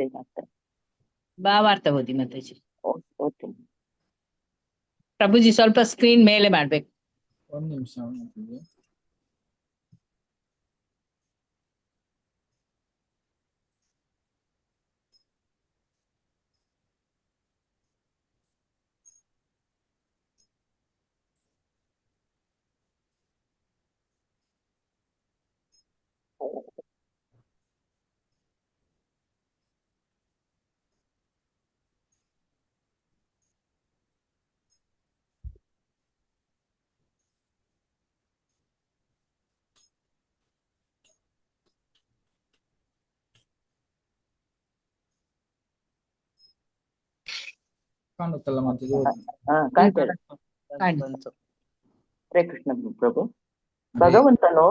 ಉಲ್ಲೇಖ ಆಗ್ತದೆ. ಭಾವಾರ್ಥ ಓದಿ ಮಾತಾಜಿ. ಓದ್ತೀನಿ. ಪ್ರಭುಜಿ ಸ್ವಲ್ಪ ಸ್ಕ್ರೀನ್ ಮೇಲೆ ಮಾಡ್ಬೇಕು. ಒಂದು ನಿಮಿಷ. ಕಾಣುತ್ತಲ್ಲ ಮಾತಾಜಿ? ಕಾಣ್ತೇವೆ. ಹರೇ ಕೃಷ್ಣ ಪ್ರಭು. ಭಗವಂತನು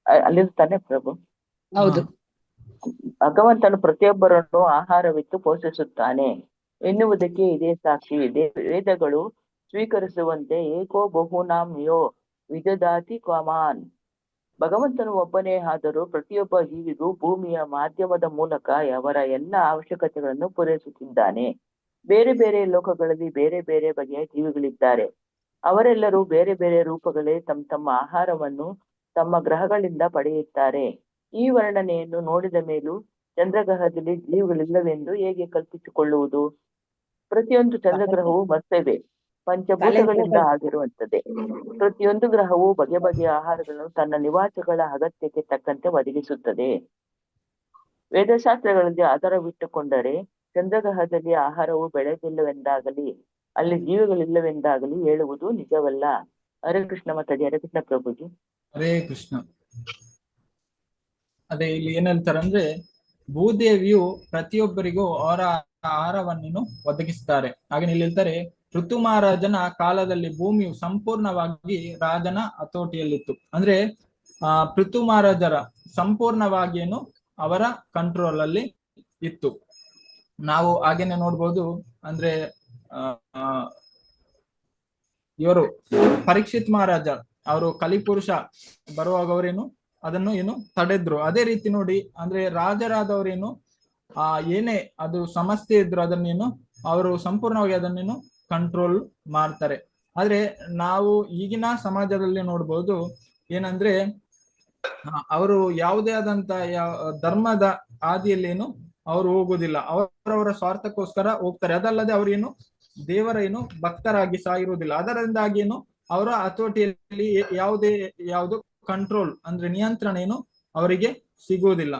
ಅಲ್ಲಿರ್ತಾನೆ ಪ್ರಭು. ಹೌದು. ಭಗವಂತನು ಪ್ರತಿಯೊಬ್ಬರನ್ನು ಆಹಾರವಿತ್ತು ಪೋಷಿಸುತ್ತಾನೆ ಎನ್ನುವುದಕ್ಕೆ ಇದೇ ಸಾಕ್ಷಿ. ವೇದಗಳು ಸ್ವೀಕರಿಸುವಂತೆ ಏಕೋ ಬಹುನಾಂ ಯೋ ವಿದದಾತಿ ಕಾಮಾನ್. ಭಗವಂತನು ಒಬ್ಬನೇ ಆದರೂ ಪ್ರತಿಯೊಬ್ಬ ಜೀವಿಗೂ ಭೂಮಿಯ ಮಾಧ್ಯಮದ ಮೂಲಕ ಅವರ ಎಲ್ಲ ಅವಶ್ಯಕತೆಗಳನ್ನು ಪೂರೈಸುತ್ತಿದ್ದಾನೆ. ಬೇರೆ ಬೇರೆ ಲೋಕಗಳಲ್ಲಿ ಬೇರೆ ಬೇರೆ ಬಗೆಯ ಜೀವಿಗಳಿದ್ದಾರೆ. ಅವರೆಲ್ಲರೂ ಬೇರೆ ಬೇರೆ ರೂಪಗಳೇ ತಮ್ಮ ತಮ್ಮ ಆಹಾರವನ್ನು ತಮ್ಮ ಗ್ರಹಗಳಿಂದ ಪಡೆಯುತ್ತಾರೆ. ಈ ವರ್ಣನೆಯನ್ನು ನೋಡಿದ ಮೇಲೂ ಚಂದ್ರಗ್ರಹದಲ್ಲಿ ಜೀವಿಗಳಿಲ್ಲವೆಂದು ಹೇಗೆ ಕಲ್ಪಿಸಿಕೊಳ್ಳುವುದು? ಪ್ರತಿಯೊಂದು ಚಂದ್ರಗ್ರಹವು ಮತ್ತವೇ ಪಂಚಭೂತಗಳಿಂದ ಆಗಿರುವಂತದ್ದೇ. ಪ್ರತಿಯೊಂದು ಗ್ರಹವು ಬಗೆ ಬಗೆಯ ಆಹಾರಗಳನ್ನು ತನ್ನ ನಿವಾಸಿಗಳ ಅಗತ್ಯಕ್ಕೆ ತಕ್ಕಂತೆ ಒದಗಿಸುತ್ತದೆ. ವೇದಶಾಸ್ತ್ರಗಳಲ್ಲಿ ಆಧಾರವಿಟ್ಟುಕೊಂಡರೆ ಚಂದ್ರಗ್ರಹದಲ್ಲಿ ಆಹಾರವು ಬೆಳೆದಿಲ್ಲವೆಂದಾಗಲಿ ಅಲ್ಲಿ ಜೀವಿಗಳಿಲ್ಲವೆಂದಾಗಲಿ ಹೇಳುವುದು ನಿಜವಲ್ಲ. ಹರೇ ಕೃಷ್ಣ ಮಾತಾಡಿ. ಹರೇ ಕೃಷ್ಣ ಪ್ರಭುಜಿ. ಹರೇ ಕೃಷ್ಣ. ಅದೇ ಇಲ್ಲಿ ಏನ್ ಹೇಳ್ತಾರಂದ್ರೆ, ಭೂದೇವಿಯು ಪ್ರತಿಯೊಬ್ಬರಿಗೂ ಅವರ ಆಹಾರವನ್ನು ಒದಗಿಸ್ತಾರೆ. ಹಾಗೆ ಇಲ್ಲಿ ಹೇಳ್ತಾರೆ, ಋತು ಮಹಾರಾಜನ ಕಾಲದಲ್ಲಿ ಭೂಮಿಯು ಸಂಪೂರ್ಣವಾಗಿ ರಾಜನ ಹತೋಟಿಯಲ್ಲಿತ್ತು. ಅಂದ್ರೆ ಪೃಥು ಮಹಾರಾಜರ ಸಂಪೂರ್ಣವಾಗಿ ಏನು ಅವರ ಕಂಟ್ರೋಲ್ ಅಲ್ಲಿ ಇತ್ತು. ನಾವು ಹಾಗೇನೆ ನೋಡ್ಬೋದು. ಅಂದ್ರೆ ಇವರು ಪರೀಕ್ಷಿತ್ ಮಹಾರಾಜ ಅವರು ಕಲಿಪುರುಷ ಬರುವಾಗ ಅವರೇನು ಅದನ್ನು ಏನು ತಡೆದ್ರು. ಅದೇ ರೀತಿ ನೋಡಿ, ಅಂದ್ರೆ ರಾಜರಾದವರೇನು ಏನೇ ಅದು ಸಮಸ್ಯೆ ಇದ್ರು ಅದನ್ನೇನು ಅವರು ಸಂಪೂರ್ಣವಾಗಿ ಅದನ್ನೇನು ಕಂಟ್ರೋಲ್ ಮಾಡ್ತಾರೆ. ಆದ್ರೆ ನಾವು ಈಗಿನ ಸಮಾಜದಲ್ಲಿ ನೋಡ್ಬೋದು ಏನಂದ್ರೆ, ಅವರು ಯಾವುದೇ ಆದಂತ ಧರ್ಮದ ಹಾದಿಯಲ್ಲೇನು ಅವರು ಹೋಗುದಿಲ್ಲ. ಅವರವರ ಸ್ವಾರ್ಥಕ್ಕೋಸ್ಕರ ಹೋಗ್ತಾರೆ. ಅದಲ್ಲದೆ ಅವರೇನು ದೇವರ ಏನು ಭಕ್ತರಾಗಿ ಸಾಗಿರುವುದಿಲ್ಲ. ಅದರಿಂದಾಗಿ ಏನು ಅವರ ಹತೋಟಿಯಲ್ಲಿ ಯಾವುದು ಕಂಟ್ರೋಲ್ ಅಂದ್ರೆ ನಿಯಂತ್ರಣ ಏನು ಅವರಿಗೆ ಸಿಗುವುದಿಲ್ಲ.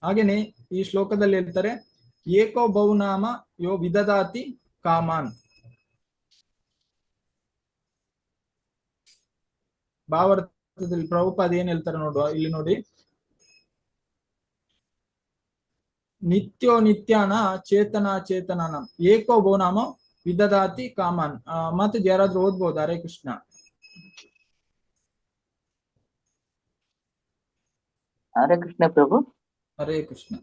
ಹಾಗೇನೆ ಈ ಶ್ಲೋಕದಲ್ಲಿ ಹೇಳ್ತಾರೆ, ಏಕೋ ಬಹುನಾಮ ಯೋ ವಿದದಾತಿ ಕಾಮಾನ್. ಭಾವಾರ್ಥದಲ್ಲಿ ಪ್ರಭುಪಾದ ಏನ್ ಹೇಳ್ತಾರೆ ನೋಡುವ. ಇಲ್ಲಿ ನೋಡಿ, ನಿತ್ಯೋ ನಿತ್ಯಾನ ಚೇತನ ಚೇತನಾನ ಏಕೋ ಬಹುನಾಮ ವಿದದಾತಿ ಕಾಮಾನ್. ಮತ್ತೆ ಯಾರಾದ್ರೂ ಓದ್ಬೋದು? ಹರೇ ಕೃಷ್ಣ. ಹರೇ ಕೃಷ್ಣ ಪ್ರಭು. ಹರೇ ಕೃಷ್ಣ.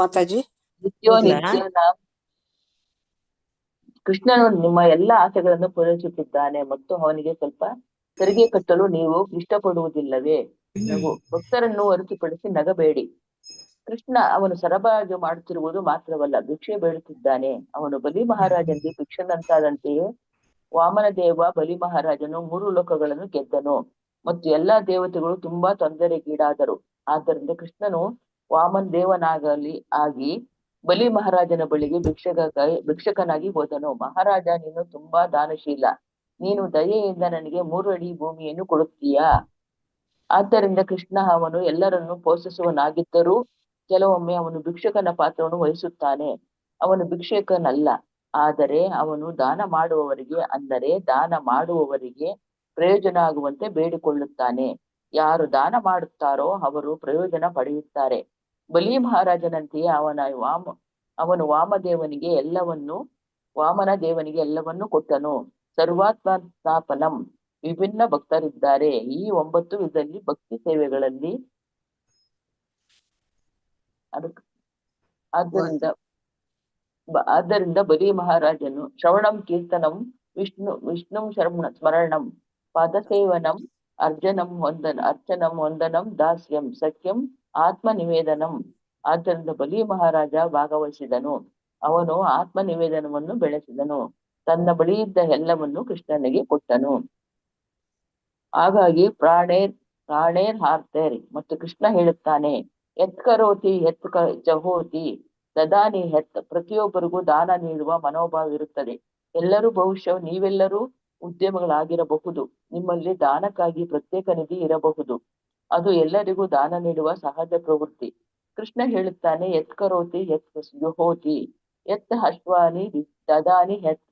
ಮಾತಾಜಿ. ನಿತ್ಯೋ ನಿತ್ಯನ ಕೃಷ್ಣನು ನಿಮ್ಮ ಎಲ್ಲ ಆಸೆಗಳನ್ನು ಪೂರೈಸುತ್ತಿದ್ದಾನೆ ಮತ್ತು ಅವನಿಗೆ ಸ್ವಲ್ಪ ತೆರಿಗೆ ಕಟ್ಟಲು ನೀವು ಇಷ್ಟಪಡುವುದಿಲ್ಲವೇ? ನಗು. ಭಕ್ತರನ್ನು ಹೊರತುಪಡಿಸಿ ನಗಬೇಡಿ. ಕೃಷ್ಣ ಅವನು ಸರಬರಾಜು ಮಾಡುತ್ತಿರುವುದು ಮಾತ್ರವಲ್ಲ, ಭಿಕ್ಷೆ ಬೇಡುತ್ತಿದ್ದಾನೆ. ಅವನು ಬಲಿ ಮಹಾರಾಜನಿಗೆ ಭಿಕ್ಷನಂತಾದಂತೆಯೇ ವಾಮನ ದೇವ ಬಲಿ ಮಹಾರಾಜನು 3 ಲೋಕಗಳನ್ನು ಗೆದ್ದನು ಮತ್ತು ಎಲ್ಲಾ ದೇವತೆಗಳು ತುಂಬಾ ತೊಂದರೆಗೀಡಾದರು. ಆದ್ದರಿಂದ ಕೃಷ್ಣನು ವಾಮನ್ ದೇವನಾಗಲಿ ಆಗಿ ಬಲಿ ಮಹಾರಾಜನ ಬಳಿಗೆ ಭಿಕ್ಷಕನಾಗಿ ಹೋದನು. ಮಹಾರಾಜ, ನೀನು ತುಂಬಾ ದಾನಶೀಲ. ನೀನು ದಯೆಯಿಂದ ನನಗೆ 3 ಅಡಿ ಭೂಮಿಯನ್ನು ಕೊಡುತ್ತೀಯಾ? ಆದ್ದರಿಂದ ಕೃಷ್ಣ ಅವನು ಎಲ್ಲರನ್ನು ಪೋಷಿಸುವನಾಗಿದ್ದರೂ ಕೆಲವೊಮ್ಮೆ ಅವನು ಭಿಕ್ಷಕನ ಪಾತ್ರವನ್ನು ವಹಿಸುತ್ತಾನೆ. ಅವನು ಭಿಕ್ಷಕನಲ್ಲ, ಆದರೆ ಅವನು ದಾನ ಮಾಡುವವರಿಗೆ, ಅಂದರೆ ದಾನ ಮಾಡುವವರಿಗೆ ಪ್ರಯೋಜನ ಆಗುವಂತೆ ಬೇಡಿಕೊಳ್ಳುತ್ತಾನೆ. ಯಾರು ದಾನ ಮಾಡುತ್ತಾರೋ ಅವರು ಪ್ರಯೋಜನ ಪಡೆಯುತ್ತಾರೆ. ಬಲಿ ಮಹಾರಾಜನಂತೆಯೇ ಅವನು ವಾಮನ ದೇವನಿಗೆ ಎಲ್ಲವನ್ನೂ ಕೊಟ್ಟನು. ಸರ್ವಾತ್ಮ ಸ್ಥಾಪನಂ. ವಿಭಿನ್ನ ಭಕ್ತರಿದ್ದಾರೆ. ಈ 9 ವಿಧದಲ್ಲಿ ಭಕ್ತಿ ಸೇವೆಗಳಲ್ಲಿ ಆದ್ದರಿಂದ ಬಲಿ ಮಹಾರಾಜನು ಶ್ರವಣಂ ಕೀರ್ತನಂ ವಿಷ್ಣು ಸ್ಮರಣಂ ಪಾದಸೇವನಂ ಅರ್ಚನಂ ವಂದನಂ ದಾಸ್ಯಂ ಸಖ್ಯಂ ಆತ್ಮ ನಿವೇದನಂ. ಆದ್ದರಿಂದ ಬಲಿ ಮಹಾರಾಜ ಭಾಗವಹಿಸಿದನು. ಅವನು ಆತ್ಮ ನಿವೇದನವನ್ನು ಬೆಳೆಸಿದನು. ತನ್ನ ಬಳಿ ಇದ್ದ ಎಲ್ಲವನ್ನು ಕೃಷ್ಣನಿಗೆ ಕೊಟ್ಟನು. ಹಾಗಾಗಿ ಪ್ರಾಣೇರ್ ಹಾರ್ತೇರ್. ಮತ್ತು ಕೃಷ್ಣ ಹೇಳುತ್ತಾನೆ, ಎತ್ ಕರೋತಿ ಎತ್ ಜಹೋತಿ ದದಾನಿ ಹೆತ್. ಪ್ರತಿಯೊಬ್ಬರಿಗೂ ದಾನ ನೀಡುವ ಮನೋಭಾವ ಇರುತ್ತದೆ. ಎಲ್ಲರೂ ಬಹುಶಃ ನೀವೆಲ್ಲರೂ ಉದ್ಯಮಗಳಾಗಿರಬಹುದು. ನಿಮ್ಮಲ್ಲಿ ದಾನಕ್ಕಾಗಿ ಪ್ರತ್ಯೇಕ ನಿಧಿ ಇರಬಹುದು. ಅದು ಎಲ್ಲರಿಗೂ ದಾನ ನೀಡುವ ಸಹಜ ಪ್ರವೃತ್ತಿ. ಕೃಷ್ಣ ಹೇಳುತ್ತಾನೆ, ಎತ್ ಕರೋತಿ ಎತ್ ಜುಹೋತಿ ಎತ್ ಹಶ್ವಾನಿ ದದಾನಿ ಹೆತ್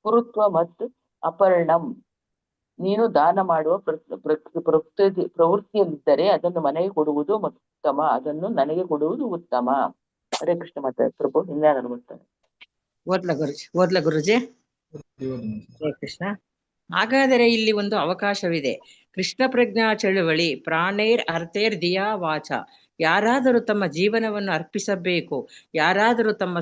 ಕುರುತ್ವ ಮತ್ತು ಅಪರ್ಣಂ. ನೀನು ದಾನ ಮಾಡುವ ಪ್ರವೃತ್ತಿಯಲ್ಲಿದ್ದರೆ ಅದನ್ನು ಮನೆಗೆ ಕೊಡುವುದು ಉತ್ತಮ, ಅದನ್ನು ನನಗೆ ಕೊಡುವುದು ಉತ್ತಮ. ಹರೇ ಕೃಷ್ಣ ಮಾತಾಡ ಪ್ರಭು. ಇನ್ಯಾರು ಬರ್ತಾರೆ? ಓದ್ಲ ಗುರುಜಿ. ಹರೇ ಕೃಷ್ಣ. ಹಾಗಾದರೆ ಇಲ್ಲಿ ಒಂದು ಅವಕಾಶವಿದೆ. ಕೃಷ್ಣ ಪ್ರಜ್ಞಾ ಚಳುವಳಿ ಪ್ರಾಣೇರ್ ಅರ್ಥೇರ್ ದಿಯಾ ವಾಚ. ಯಾರಾದರೂ ತಮ್ಮ ಜೀವನವನ್ನು ಅರ್ಪಿಸಬೇಕು, ಯಾರಾದರೂ ತಮ್ಮ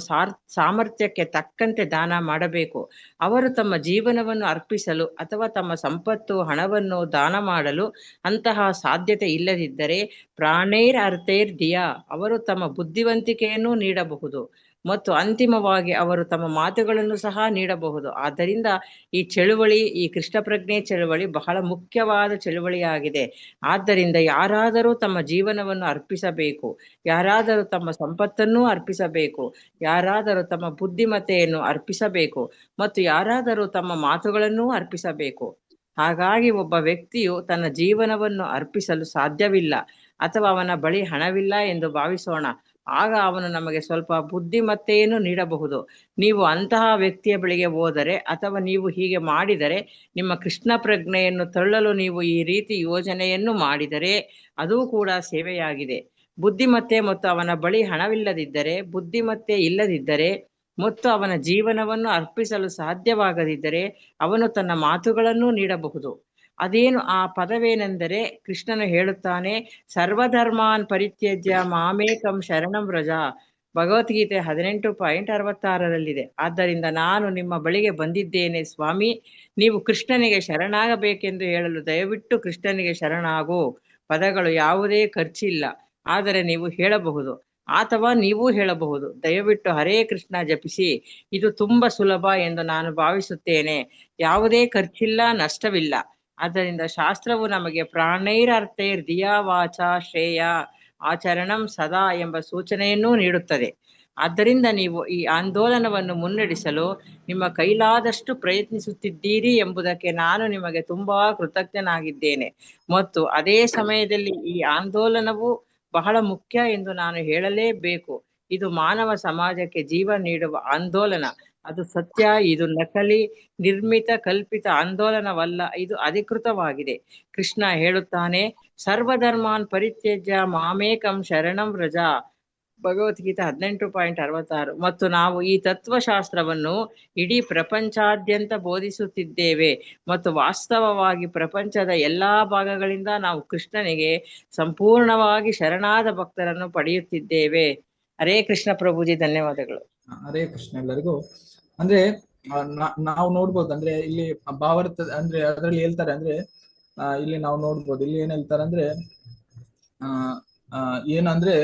ಸಾಮರ್ಥ್ಯಕ್ಕೆ ತಕ್ಕಂತೆ ದಾನ ಮಾಡಬೇಕು. ಅವರು ತಮ್ಮ ಜೀವನವನ್ನು ಅರ್ಪಿಸಲು ಅಥವಾ ತಮ್ಮ ಸಂಪತ್ತು ಹಣವನ್ನು ದಾನ ಮಾಡಲು ಅಂತಹ ಸಾಧ್ಯತೆ ಇಲ್ಲದಿದ್ದರೆ ಪ್ರಾಣೇರ್ ಅರ್ಥೇರ್ ದಿಯಾ, ಅವರು ತಮ್ಮ ಬುದ್ಧಿವಂತಿಕೆಯನ್ನು ನೀಡಬಹುದು ಮತ್ತು ಅಂತಿಮವಾಗಿ ಅವರು ತಮ್ಮ ಮಾತುಗಳನ್ನು ಸಹ ನೀಡಬಹುದು. ಆದ್ದರಿಂದ ಈ ಚಳುವಳಿ, ಈ ಕೃಷ್ಣ ಪ್ರಜ್ಞೆ ಚಳುವಳಿ ಬಹಳ ಮುಖ್ಯವಾದ ಚಳುವಳಿಯಾಗಿದೆ. ಆದ್ದರಿಂದ ಯಾರಾದರೂ ತಮ್ಮ ಜೀವನವನ್ನು ಅರ್ಪಿಸಬೇಕು, ಯಾರಾದರೂ ತಮ್ಮ ಸಂಪತ್ತನ್ನು ಅರ್ಪಿಸಬೇಕು, ಯಾರಾದರೂ ತಮ್ಮ ಬುದ್ಧಿಮತ್ತೆಯನ್ನು ಅರ್ಪಿಸಬೇಕು ಮತ್ತು ಯಾರಾದರೂ ತಮ್ಮ ಮಾತುಗಳನ್ನು ಅರ್ಪಿಸಬೇಕು. ಹಾಗಾಗಿ ಒಬ್ಬ ವ್ಯಕ್ತಿಯು ತನ್ನ ಜೀವನವನ್ನು ಅರ್ಪಿಸಲು ಸಾಧ್ಯವಿಲ್ಲ ಅಥವಾ ಅವನ ಬಳಿ ಹಣವಿಲ್ಲ ಎಂದು ಭಾವಿಸೋಣ. ಆಗ ಅವನು ನಮಗೆ ಸ್ವಲ್ಪ ಬುದ್ಧಿಮತ್ತೆಯನ್ನು ನೀಡಬಹುದು. ನೀವು ಅಂತಹ ವ್ಯಕ್ತಿಯ ಬಳಿಗೆ ಹೋದರೆ ಅಥವಾ ನೀವು ಹೀಗೆ ಮಾಡಿದರೆ, ನಿಮ್ಮ ಕೃಷ್ಣ ಪ್ರಜ್ಞೆಯನ್ನು ತಳ್ಳಲು ನೀವು ಈ ರೀತಿ ಯೋಜನೆಯನ್ನು ಮಾಡಿದರೆ ಅದೂ ಕೂಡ ಸೇವೆಯಾಗಿದೆ. ಬುದ್ಧಿಮತ್ತೆ ಮತ್ತು ಅವನ ಬಳಿ ಹಣವಿಲ್ಲದಿದ್ದರೆ, ಬುದ್ಧಿಮತ್ತೆ ಇಲ್ಲದಿದ್ದರೆ ಮತ್ತು ಅವನ ಜೀವನವನ್ನು ಅರ್ಪಿಸಲು ಸಾಧ್ಯವಾಗದಿದ್ದರೆ ಅವನು ತನ್ನ ಮಾತುಗಳನ್ನು ನೀಡಬಹುದು. ಅದೇನು ಆ ಪದವೇನೆಂದರೆ, ಕೃಷ್ಣನು ಹೇಳುತ್ತಾನೆ, ಸರ್ವಧರ್ಮಾನ್ ಪರಿತ್ಯಜ್ಯ ಮಾಮೇಕಂ ಶರಣಂ ವ್ರಜ. ಭಗವದ್ಗೀತೆ 18.66 ಆದ್ದರಿಂದ ನಾನು ನಿಮ್ಮ ಬಳಿಗೆ ಬಂದಿದ್ದೇನೆ ಸ್ವಾಮಿ, ನೀವು ಕೃಷ್ಣನಿಗೆ ಶರಣಾಗಬೇಕೆಂದು ಹೇಳಲು ದಯವಿಟ್ಟು ಕೃಷ್ಣನಿಗೆ ಶರಣಾಗು. ಪದಗಳು ಯಾವುದೇ ಖರ್ಚಿಲ್ಲ, ಆದರೆ ನೀವು ಹೇಳಬಹುದು ಅಥವಾ ನೀವು ಹೇಳಬಹುದು, ದಯವಿಟ್ಟು ಹರೇ ಕೃಷ್ಣ ಜಪಿಸಿ. ಇದು ತುಂಬಾ ಸುಲಭ ಎಂದು ನಾನು ಭಾವಿಸುತ್ತೇನೆ. ಯಾವುದೇ ಖರ್ಚಿಲ್ಲ, ನಷ್ಟವಿಲ್ಲ. ಆದ್ದರಿಂದ ಶಾಸ್ತ್ರವು ನಮಗೆ ಪ್ರಾಣೈರರ್ಥೈರ್ ದಿಯಾ ವಾಚ ಶ್ರೇಯ ಆಚರಣಂ ಸದಾ ಎಂಬ ಸೂಚನೆಯನ್ನೂ ನೀಡುತ್ತದೆ. ಆದ್ದರಿಂದ ನೀವು ಈ ಆಂದೋಲನವನ್ನು ಮುನ್ನಡೆಸಲು ನಿಮ್ಮ ಕೈಲಾದಷ್ಟು ಪ್ರಯತ್ನಿಸುತ್ತಿದ್ದೀರಿ ಎಂಬುದಕ್ಕೆ ನಾನು ನಿಮಗೆ ತುಂಬಾ ಕೃತಜ್ಞನಾಗಿದ್ದೇನೆ. ಮತ್ತು ಅದೇ ಸಮಯದಲ್ಲಿ ಈ ಆಂದೋಲನವು ಬಹಳ ಮುಖ್ಯ ಎಂದು ನಾನು ಹೇಳಲೇಬೇಕು. ಇದು ಮಾನವ ಸಮಾಜಕ್ಕೆ ಜೀವ ನೀಡುವ ಆಂದೋಲನ. ಅದು ಸತ್ಯ. ಇದು ನಕಲಿ, ನಿರ್ಮಿತ, ಕಲ್ಪಿತ ಆಂದೋಲನವಲ್ಲ, ಇದು ಅಧಿಕೃತವಾಗಿದೆ. ಕೃಷ್ಣ ಹೇಳುತ್ತಾನೆ, ಸರ್ವಧರ್ಮಾನ್ ಪರಿತ್ಯಜ್ಯ ಮಾಮೇಕಂ ಶರಣಂ ವ್ರಜ. ಭಗವದ್ಗೀತೆ 18.66. ಮತ್ತು ನಾವು ಈ ತತ್ವಶಾಸ್ತ್ರವನ್ನು ಇಡೀ ಪ್ರಪಂಚಾದ್ಯಂತ ಬೋಧಿಸುತ್ತಿದ್ದೇವೆ ಮತ್ತು ವಾಸ್ತವವಾಗಿ ಪ್ರಪಂಚದ ಎಲ್ಲಾ ಭಾಗಗಳಿಂದ ನಾವು ಕೃಷ್ಣನಿಗೆ ಸಂಪೂರ್ಣವಾಗಿ ಶರಣಾದ ಭಕ್ತರನ್ನು ಪಡೆಯುತ್ತಿದ್ದೇವೆ. ಹರೇ ಕೃಷ್ಣ ಪ್ರಭುಜಿ, ಧನ್ಯವಾದಗಳು. ಹರೇ ಕೃಷ್ಣ ಎಲ್ಲರಿಗೂ. ಅಂದ್ರೆ ನಾವು ನೋಡ್ಬೋದು, ಅಂದ್ರೆ ಇಲ್ಲಿ ಭಾವಾರ್ಥ ಅಂದ್ರೆ ಅದರಲ್ಲಿ ಹೇಳ್ತಾರೆ, ಅಂದ್ರೆ ಇಲ್ಲಿ ನಾವು ನೋಡ್ಬೋದು, ಇಲ್ಲಿ ಏನ್ ಹೇಳ್ತಾರೆ ಅಂದ್ರೆ ಏನಂದ್ರೆ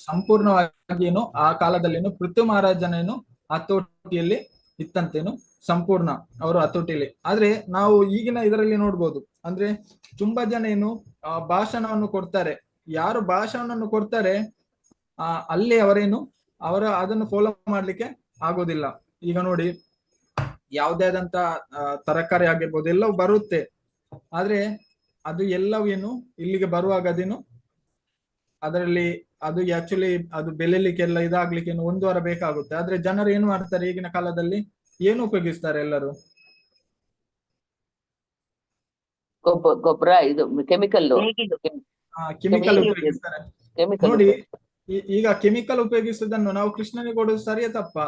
ಸಂಪೂರ್ಣವಾಗಿ ಏನು ಆ ಕಾಲದಲ್ಲೇನು ಪೃಥ್ವಿ ಮಹಾರಾಜನೇನು ಹತೋಟಿಯಲ್ಲಿ ಇತ್ತಂತೇನು, ಸಂಪೂರ್ಣ ಅವರು ಹತೋಟಿಯಲ್ಲಿ. ಆದ್ರೆ ನಾವು ಈಗಿನ ಇದರಲ್ಲಿ ನೋಡ್ಬೋದು, ಅಂದ್ರೆ ತುಂಬಾ ಜನ ಏನು ಭಾಷಣವನ್ನು ಕೊಡ್ತಾರೆ. ಯಾರು ಭಾಷಣವನ್ನು ಕೊಡ್ತಾರೆ ಅಲ್ಲಿ ಅವರ ಅದನ್ನು ಫಾಲೋ ಮಾಡ್ಲಿಕ್ಕೆ ಆಗೋದಿಲ್ಲ. ಈಗ ನೋಡಿ, ಯಾವುದೇ ಆದಂತ ತರಕಾರಿ ಆಗಿರ್ಬೋದು ಎಲ್ಲವೂ ಬರುತ್ತೆ, ಆದ್ರೆ ಅದು ಎಲ್ಲವೇನು ಇಲ್ಲಿಗೆ ಬರುವಾಗ ಅದರಲ್ಲಿ ಅದು ಆಕ್ಚುಲಿ ಅದು ಬೆಳೆಯಲಿಕ್ಕೆಲ್ಲ ಇದಾಗ್ಲಿಕ್ಕೆ 1 ವಾರ ಬೇಕಾಗುತ್ತೆ. ಆದ್ರೆ ಜನರು ಏನು ಮಾಡ್ತಾರೆ ಈಗಿನ ಕಾಲದಲ್ಲಿ, ಏನು ಉಪಯೋಗಿಸ್ತಾರೆ ಎಲ್ಲರೂ? ಗೊಬ್ಬರ, ಇದು ಕೆಮಿಕಲ್ ಉಪಯೋಗಿಸ್ತಾರೆ. ನೋಡಿ, ಈಗ ಕೆಮಿಕಲ್ ಉಪಯೋಗಿಸುವುದನ್ನು ನಾವು ಕೃಷ್ಣನಿಗೆ ಕೊಡೋದು ಸರಿಯಾ ತಪ್ಪಾ?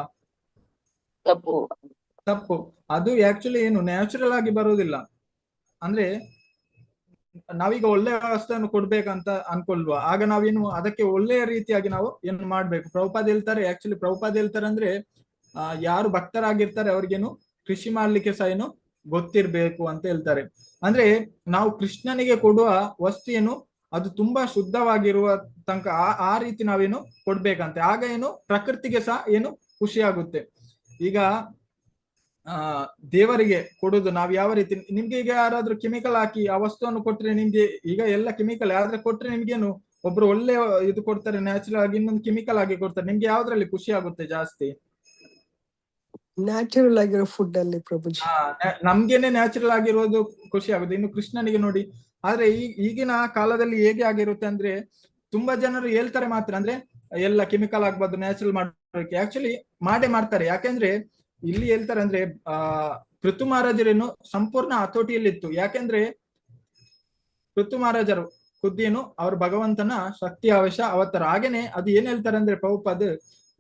ತಪ್ಪು. ಅದು ಆಕ್ಚುಲಿ ಏನು ನ್ಯಾಚುರಲ್ ಆಗಿ ಬರುವುದಿಲ್ಲ. ಅಂದ್ರೆ ನಾವೀಗ ಒಳ್ಳೆಯ ವಸ್ತುವನ್ನು ಕೊಡ್ಬೇಕಂತ ಅನ್ಕೊಳ್ವ, ಆಗ ನಾವೇನು ಅದಕ್ಕೆ ಒಳ್ಳೆಯ ರೀತಿಯಾಗಿ ನಾವು ಏನು ಮಾಡ್ಬೇಕು. ಪ್ರಭುಪಾದ ಹೇಳ್ತಾರೆ ಅಂದ್ರೆ ಯಾರು ಭಕ್ತರಾಗಿರ್ತಾರೆ ಅವ್ರಿಗೇನು ಕೃಷಿ ಮಾಡ್ಲಿಕ್ಕೆ ಸಹ ಏನು ಗೊತ್ತಿರ್ಬೇಕು ಅಂತ ಹೇಳ್ತಾರೆ. ಅಂದ್ರೆ ನಾವು ಕೃಷ್ಣನಿಗೆ ಕೊಡುವ ವಸ್ತು ಏನು ಅದು ತುಂಬಾ ಶುದ್ಧವಾಗಿರುವ ತನಕ ಆ ರೀತಿ ನಾವೇನು ಕೊಡ್ಬೇಕಂತೆ. ಆಗ ಏನು ಪ್ರಕೃತಿಗೆ ಸಹ ಏನು ಖುಷಿ ಆಗುತ್ತೆ. ಈಗ ದೇವರಿಗೆ ಕೊಡುದು ನಾವು ಯಾವ ರೀತಿ, ನಿಮ್ಗೆ ಈಗ ಯಾರಾದ್ರೂ ಕೆಮಿಕಲ್ ಹಾಕಿ ಆ ವಸ್ತುವನ್ನು ಕೊಟ್ರೆ ನಿಮ್ಗೆ ಈಗ ಎಲ್ಲ ಕೆಮಿಕಲ್ ಆದ್ರೆ ಕೊಟ್ರೆ ನಿಮ್ಗೇನು ಒಬ್ರು ಒಳ್ಳೆ ಇದು ಕೊಡ್ತಾರೆ ನ್ಯಾಚುರಲ್ ಆಗಿ, ಇನ್ನೊಂದು ಕೆಮಿಕಲ್ ಆಗಿ ಕೊಡ್ತಾರೆ, ನಿಮ್ಗೆ ಯಾವ್ದ್ರಲ್ಲಿ ಖುಷಿ ಆಗುತ್ತೆ ಜಾಸ್ತಿ? ನ್ಯಾಚುರಲ್ ಆಗಿರೋ ಫುಡ್ ಅಲ್ಲಿ ಪ್ರಭುಜಿ. ನಮ್ಗೇನೆ ನ್ಯಾಚುರಲ್ ಆಗಿರೋದು ಖುಷಿ ಆಗುತ್ತೆ. ಇನ್ನು ಕೃಷ್ಣನಿಗೆ ನೋಡಿ, ಆದ್ರೆ ಈಗಿನ ಕಾಲದಲ್ಲಿ ಹೇಗೆ ಆಗಿರುತ್ತೆ ಅಂದ್ರೆ ತುಂಬಾ ಜನರು ಹೇಳ್ತಾರೆ ಮಾತ್ರ, ಅಂದ್ರೆ ಎಲ್ಲ ಕೆಮಿಕಲ್ ಆಗ್ಬಾರ್ದು ನ್ಯಾಚುರಲ್ ಮಾಡೋಕೆ. ಆಕ್ಚುಲಿ ಮಾಡೇ ಮಾಡ್ತಾರೆ. ಯಾಕೆಂದ್ರೆ ಇಲ್ಲಿ ಹೇಳ್ತಾರೆ ಅಂದ್ರೆ ಪೃಥು ಮಹಾರಾಜರೇನು ಸಂಪೂರ್ಣ ಹತೋಟಿಯಲ್ಲಿತ್ತು. ಯಾಕೆಂದ್ರೆ ಪೃಥು ಮಹಾರಾಜರು ಖುದ್ದೇನು ಅವರು ಭಗವಂತನ ಶಕ್ತಿ ಅವಶ್ಯ ಅವತಾರ. ಹಾಗೇನೆ ಅದು ಏನ್ ಹೇಳ್ತಾರೆ ಅಂದ್ರೆ ಪ್ರಭುಪಾದ್,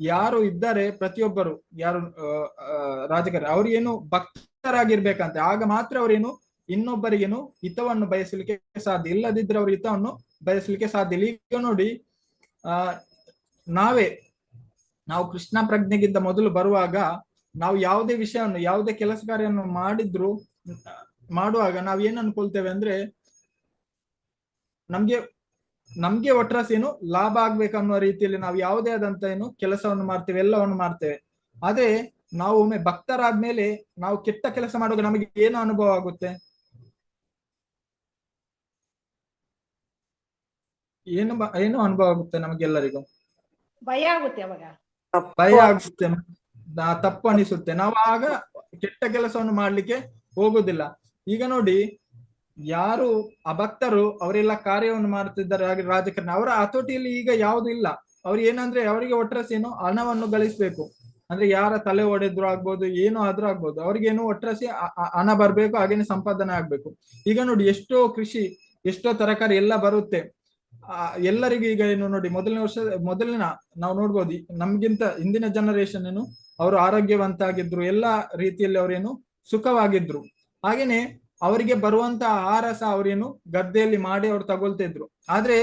ಯಾರು ಇದ್ದಾರೆ ಪ್ರತಿಯೊಬ್ಬರು ಯಾರು ರಾಜಕೀಯ ಅವ್ರು ಏನು ಭಕ್ತರಾಗಿರ್ಬೇಕಂತೆ. ಆಗ ಮಾತ್ರ ಅವ್ರೇನು ಇನ್ನೊಬ್ಬರಿಗೇನು ಹಿತವನ್ನು ಬಯಸಲಿಕ್ಕೆ ಸಾಧ್ಯ, ಇಲ್ಲದಿದ್ರೆ ಅವ್ರ ಹಿತವನ್ನು ಬಯಸಲಿಕ್ಕೆ ಸಾಧ್ಯ ಇಲ್ಲ. ಈಗ ನೋಡಿ ನಾವು ಕೃಷ್ಣ ಪ್ರಜ್ಞೆಗಿಂತ ಮೊದಲು ಬರುವಾಗ ನಾವು ಯಾವುದೇ ವಿಷಯವನ್ನು ಯಾವುದೇ ಕೆಲಸ ಕಾರ್ಯವನ್ನು ಮಾಡುವಾಗ ನಾವ್ ಏನ್ ಅನ್ಕೊಳ್ತೇವೆ ಅಂದ್ರೆ ನಮ್ಗೆ ಒಟ್ರಾಸಿ ಏನು ಲಾಭ ಆಗ್ಬೇಕನ್ನುವ ರೀತಿಯಲ್ಲಿ ನಾವು ಯಾವುದೇ ಆದಂತ ಏನು ಕೆಲಸವನ್ನು ಮಾಡ್ತೇವೆ, ಎಲ್ಲವನ್ನು ಮಾಡ್ತೇವೆ. ಆದ್ರೆ ನಾವು ಒಮ್ಮೆ ಭಕ್ತರಾದ್ಮೇಲೆ ನಾವು ಕೆಟ್ಟ ಕೆಲಸ ಮಾಡುವಾಗ ನಮಗೆ ಏನು ಅನುಭವ ಆಗುತ್ತೆ? ಏನು ಅನುಭವ ಆಗುತ್ತೆ ನಮಗೆಲ್ಲರಿಗೂ? ಭಯ ಆಗುತ್ತೆ. ಅವಾಗ ಭಯ ಆಗುತ್ತೆ, ತಪ್ಪು ಅನಿಸುತ್ತೆ. ನಾವು ಆಗ ಕೆಟ್ಟ ಕೆಲಸವನ್ನು ಮಾಡ್ಲಿಕ್ಕೆ ಹೋಗುದಿಲ್ಲ. ಈಗ ನೋಡಿ, ಯಾರು ಅಭಕ್ತರು ಅವರೆಲ್ಲ ಕಾರ್ಯವನ್ನು ಮಾಡ್ತಿದ್ದಾರೆ, ಹಾಗೆ ರಾಜಕಾರಣ ಅವರ ಹತೋಟಿಯಲ್ಲಿ ಈಗ ಯಾವುದು ಇಲ್ಲ. ಅವ್ರು ಏನಂದ್ರೆ ಅವರಿಗೆ ಒಟ್ರಾಸಿ ಏನು ಹಣವನ್ನು ಗಳಿಸ್ಬೇಕು, ಅಂದ್ರೆ ಯಾರ ತಲೆ ಒಡೆದ್ರು ಆಗ್ಬೋದು, ಏನೋ ಆದ್ರೂ ಆಗ್ಬೋದು, ಅವ್ರಿಗೇನು ಒಟ್ರಾಸಿ ಹಣ ಬರ್ಬೇಕು, ಹಾಗೇನೆ ಸಂಪಾದನೆ ಆಗ್ಬೇಕು. ಈಗ ನೋಡಿ ಎಷ್ಟೋ ಕೃಷಿ, ಎಷ್ಟೋ ತರಕಾರಿ ಎಲ್ಲ ಬರುತ್ತೆ ಎಲ್ಲರಿಗೂ. ಈಗ ಏನು ನೋಡಿ, ಮೊದಲಿನ ನಾವು ನೋಡ್ಬೋದು, ನಮ್ಗಿಂತ ಹಿಂದಿನ ಜನರೇಷನ್ ಏನು ಅವರು ಆರೋಗ್ಯವಂತ ಆಗಿದ್ರು, ಎಲ್ಲಾ ರೀತಿಯಲ್ಲಿ ಅವರೇನು ಸುಖವಾಗಿದ್ರು. ಹಾಗೇನೆ ಅವರಿಗೆ ಬರುವಂತ ಆಹಾರ ಸಹ ಅವರೇನು ಗದ್ದೆಯಲ್ಲಿ ಮಾಡಿ ಅವ್ರು ತಗೊಳ್ತಿದ್ರು. ಆದ್ರೆ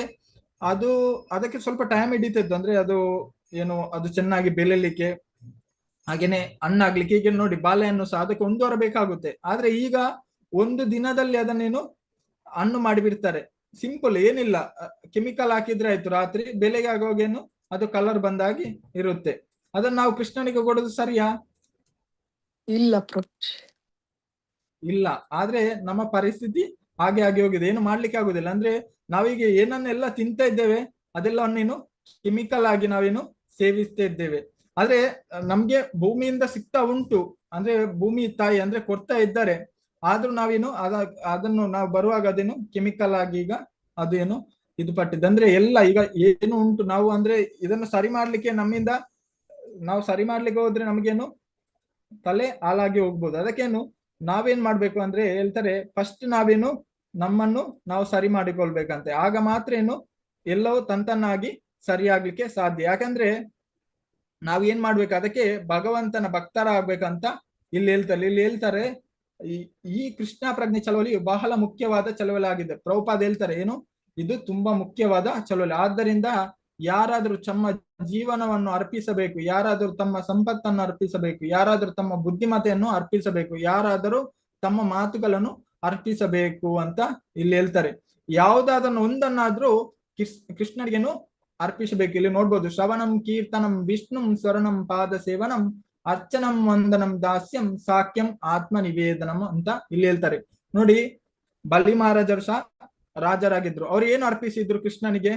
ಅದಕ್ಕೆ ಸ್ವಲ್ಪ ಟೈಮ್ ಹಿಡಿತಿತ್ತು, ಅಂದ್ರೆ ಅದು ಚೆನ್ನಾಗಿ ಬೆಳಿಲಿಕ್ಕೆ, ಹಾಗೇನೆ ಹಣ್ಣಾಗ್ಲಿಕ್ಕೆ. ಈಗ ನೋಡಿ ಬಾಳೆಹಣ್ಣು ಸಹ ಅದಕ್ಕೆ 1 ವಾರ ಬೇಕಾಗುತ್ತೆ. ಆದ್ರೆ ಈಗ 1 ದಿನದಲ್ಲಿ ಅದನ್ನೇನು ಹಣ್ಣು ಮಾಡಿಬಿಡ್ತಾರೆ. ಸಿಂಪಲ್, ಏನಿಲ್ಲ, ಕೆಮಿಕಲ್ ಹಾಕಿದ್ರೆ ಆಯ್ತು, ರಾತ್ರಿ ಬೆಲೆಗೆ ಆಗೋಗೇನು ಅದು ಕಲರ್ ಬಂದಾಗಿ ಇರುತ್ತೆ. ಅದನ್ನ ನಾವು ಕೃಷ್ಣನಿಗೆ ಕೊಡೋದು ಸರಿಯಾ? ಇಲ್ಲ ಪ್ರಭುಜಿ, ಇಲ್ಲ. ಆದ್ರೆ ನಮ್ಮ ಪರಿಸ್ಥಿತಿ ಹಾಗೆ ಆಗಿ ಹೋಗಿದೆ, ಏನು ಮಾಡ್ಲಿಕ್ಕೆ ಆಗುದಿಲ್ಲ. ಅಂದ್ರೆ ನಾವೀಗ ಏನನ್ನೆಲ್ಲ ತಿಂತ ಇದ್ದೇವೆ ಅದೆಲ್ಲವನ್ನೇನು ಕೆಮಿಕಲ್ ಆಗಿ ನಾವೇನು ಸೇವಿಸ್ತಾ ಇದ್ದೇವೆ. ಆದ್ರೆ ನಮ್ಗೆ ಭೂಮಿಯಿಂದ ಸಿಗ್ತಾ ಉಂಟು, ಅಂದ್ರೆ ಭೂಮಿ ತಾಯಿ ಅಂದ್ರೆ ಕೊಡ್ತಾ ಇದ್ದಾರೆ. ಆದ್ರೂ ನಾವೇನು ಅದನ್ನು ನಾವು ಬರುವಾಗ ಅದೇನು ಕೆಮಿಕಲ್ ಆಗಿ ಈಗ ಅದು ಏನು ಇದು ಪಟ್ಟಿದ್ದು. ಅಂದ್ರೆ ಎಲ್ಲ ಈಗ ಏನು ಉಂಟು, ನಾವು ಅಂದ್ರೆ ಇದನ್ನು ಸರಿ ಮಾಡ್ಲಿಕ್ಕೆ ನಾವು ಸರಿ ಮಾಡ್ಲಿಕ್ಕೆ ಹೋದ್ರೆ ನಮ್ಗೇನು ತಲೆ ಹಾಳಾಗಿ ಹೋಗ್ಬೋದು. ಅದಕ್ಕೇನು ನಾವೇನ್ ಮಾಡ್ಬೇಕು ಅಂದ್ರೆ ಹೇಳ್ತಾರೆ, ಫಸ್ಟ್ ನಾವೇನು ನಮ್ಮನ್ನು ನಾವು ಸರಿ ಮಾಡಿಕೊಳ್ಬೇಕಂತೆ. ಆಗ ಮಾತ್ರ ಏನು ಎಲ್ಲವೂ ತಂತನ್ನಾಗಿ ಸರಿಯಾಗ್ಲಿಕ್ಕೆ ಸಾಧ್ಯ. ಯಾಕಂದ್ರೆ ನಾವೇನ್ ಮಾಡ್ಬೇಕು, ಅದಕ್ಕೆ ಭಗವಂತನ ಭಕ್ತರ ಆಗ್ಬೇಕಂತ ಇಲ್ಲಿ ಹೇಳ್ತಾರೆ. ಈ ಕೃಷ್ಣ ಪ್ರಜ್ಞೆ ಚಳವಳಿ ಬಹಳ ಮುಖ್ಯವಾದ ಚಳವಳಿ ಆಗಿದೆ. ಪ್ರಭುಪಾದ್ ಹೇಳ್ತಾರೆ ಏನು, ಇದು ತುಂಬಾ ಮುಖ್ಯವಾದ ಚಳವಳಿ. ಆದ್ದರಿಂದ ಯಾರಾದ್ರೂ ತಮ್ಮ ಜೀವನವನ್ನು ಅರ್ಪಿಸಬೇಕು, ಯಾರಾದರೂ ತಮ್ಮ ಸಂಪತ್ತನ್ನು ಅರ್ಪಿಸಬೇಕು, ಯಾರಾದರೂ ತಮ್ಮ ಬುದ್ಧಿಮತೆಯನ್ನು ಅರ್ಪಿಸಬೇಕು, ಯಾರಾದರೂ ತಮ್ಮ ಮಾತುಗಳನ್ನು ಅರ್ಪಿಸಬೇಕು ಅಂತ ಇಲ್ಲಿ ಹೇಳ್ತಾರೆ. ಯಾವುದಾದನ್ನು ಒಂದನ್ನಾದ್ರೂ ಕೃಷ್ಣನಿಗೇನು ಅರ್ಪಿಸಬೇಕು. ಇಲ್ಲಿ ನೋಡ್ಬೋದು, ಶ್ರವಣಂ ಕೀರ್ತನಂ ವಿಷ್ಣುಂ ಸ್ವರ್ಣಂ ಪಾದ ಸೇವನಂ ಅರ್ಚನಂ ವಂದನಂ ದಾಸ್ಯಂ ಸಾಕ್ಯಂ ಆತ್ಮ ನಿವೇದನಂ ಅಂತ ಇಲ್ಲಿ ಹೇಳ್ತಾರೆ. ನೋಡಿ, ಬಲಿ ಮಹಾರಾಜರು ಸಹ ರಾಜರಾಗಿದ್ರು. ಅವ್ರು ಏನು ಅರ್ಪಿಸಿದ್ರು ಕೃಷ್ಣನಿಗೆ?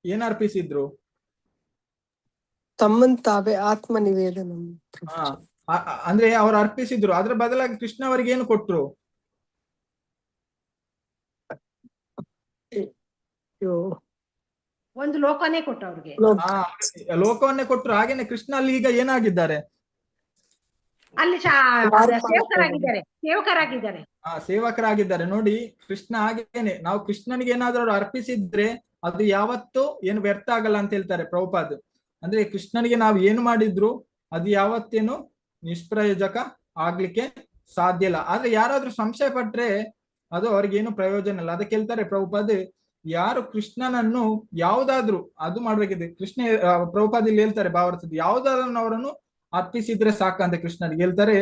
ಏನ್ ಅರ್ಪಿಸಿದ್ರು? ತಮ್ಮನ್ ತಾವೇ ಆತ್ಮ ನಿವೇದನ. ಅಂದ್ರೆ ಅವ್ರು ಅರ್ಪಿಸಿದ್ರು, ಅದ್ರ ಬದಲಾಗಿ ಕೃಷ್ಣ ಅವರಿಗೆ ಏನು ಕೊಟ್ರು? ಒಂದು ಲೋಕನೇ ಕೊಟ್ಟ ಅವ್ರಿಗೆ, ಲೋಕವನ್ನೇ ಕೊಟ್ರು. ಹಾಗೇನೆ ಕೃಷ್ಣ ಅಲ್ಲಿ ಈಗ ಏನಾಗಿದ್ದಾರೆ? ಅಲ್ಲಿ ಸೇವಕರಾಗಿದ್ದಾರೆ. ನೋಡಿ, ಕೃಷ್ಣ ಹಾಗೇನೆ ನಾವು ಕೃಷ್ಣನಿಗೆ ಏನಾದ್ರೂ ಅರ್ಪಿಸಿದ್ರೆ ಅದು ಯಾವತ್ತೂ ಏನು ವ್ಯರ್ಥ ಆಗಲ್ಲ ಅಂತ ಹೇಳ್ತಾರೆ ಪ್ರಭುಪಾದ್. ಅಂದ್ರೆ ಕೃಷ್ಣನಿಗೆ ನಾವು ಏನು ಮಾಡಿದ್ರು ಅದು ಯಾವತ್ತೇನು ನಿಷ್ಪ್ರಯೋಜಕ ಆಗ್ಲಿಕ್ಕೆ ಸಾಧ್ಯ ಇಲ್ಲ. ಆದ್ರೆ ಯಾರಾದ್ರೂ ಸಂಶಯ ಪಟ್ರೆ ಅದು ಅವ್ರಿಗೇನು ಪ್ರಯೋಜನ ಇಲ್ಲ. ಅದಕ್ಕೆ ಹೇಳ್ತಾರೆ ಪ್ರಭುಪಾದ್, ಯಾರು ಕೃಷ್ಣನನ್ನು ಯಾವ್ದಾದ್ರು ಅದು ಮಾಡ್ಬೇಕಿದೆ, ಪ್ರಭುಪಾದ್ ಇಲ್ಲಿ ಹೇಳ್ತಾರೆ ಭಾವಾರ್ಥದ, ಯಾವ್ದಾದ್ರು ಅವರನ್ನು ಅರ್ಪಿಸಿದ್ರೆ ಸಾಕಂತೆ ಕೃಷ್ಣನಿಗೆ. ಹೇಳ್ತಾರೆ,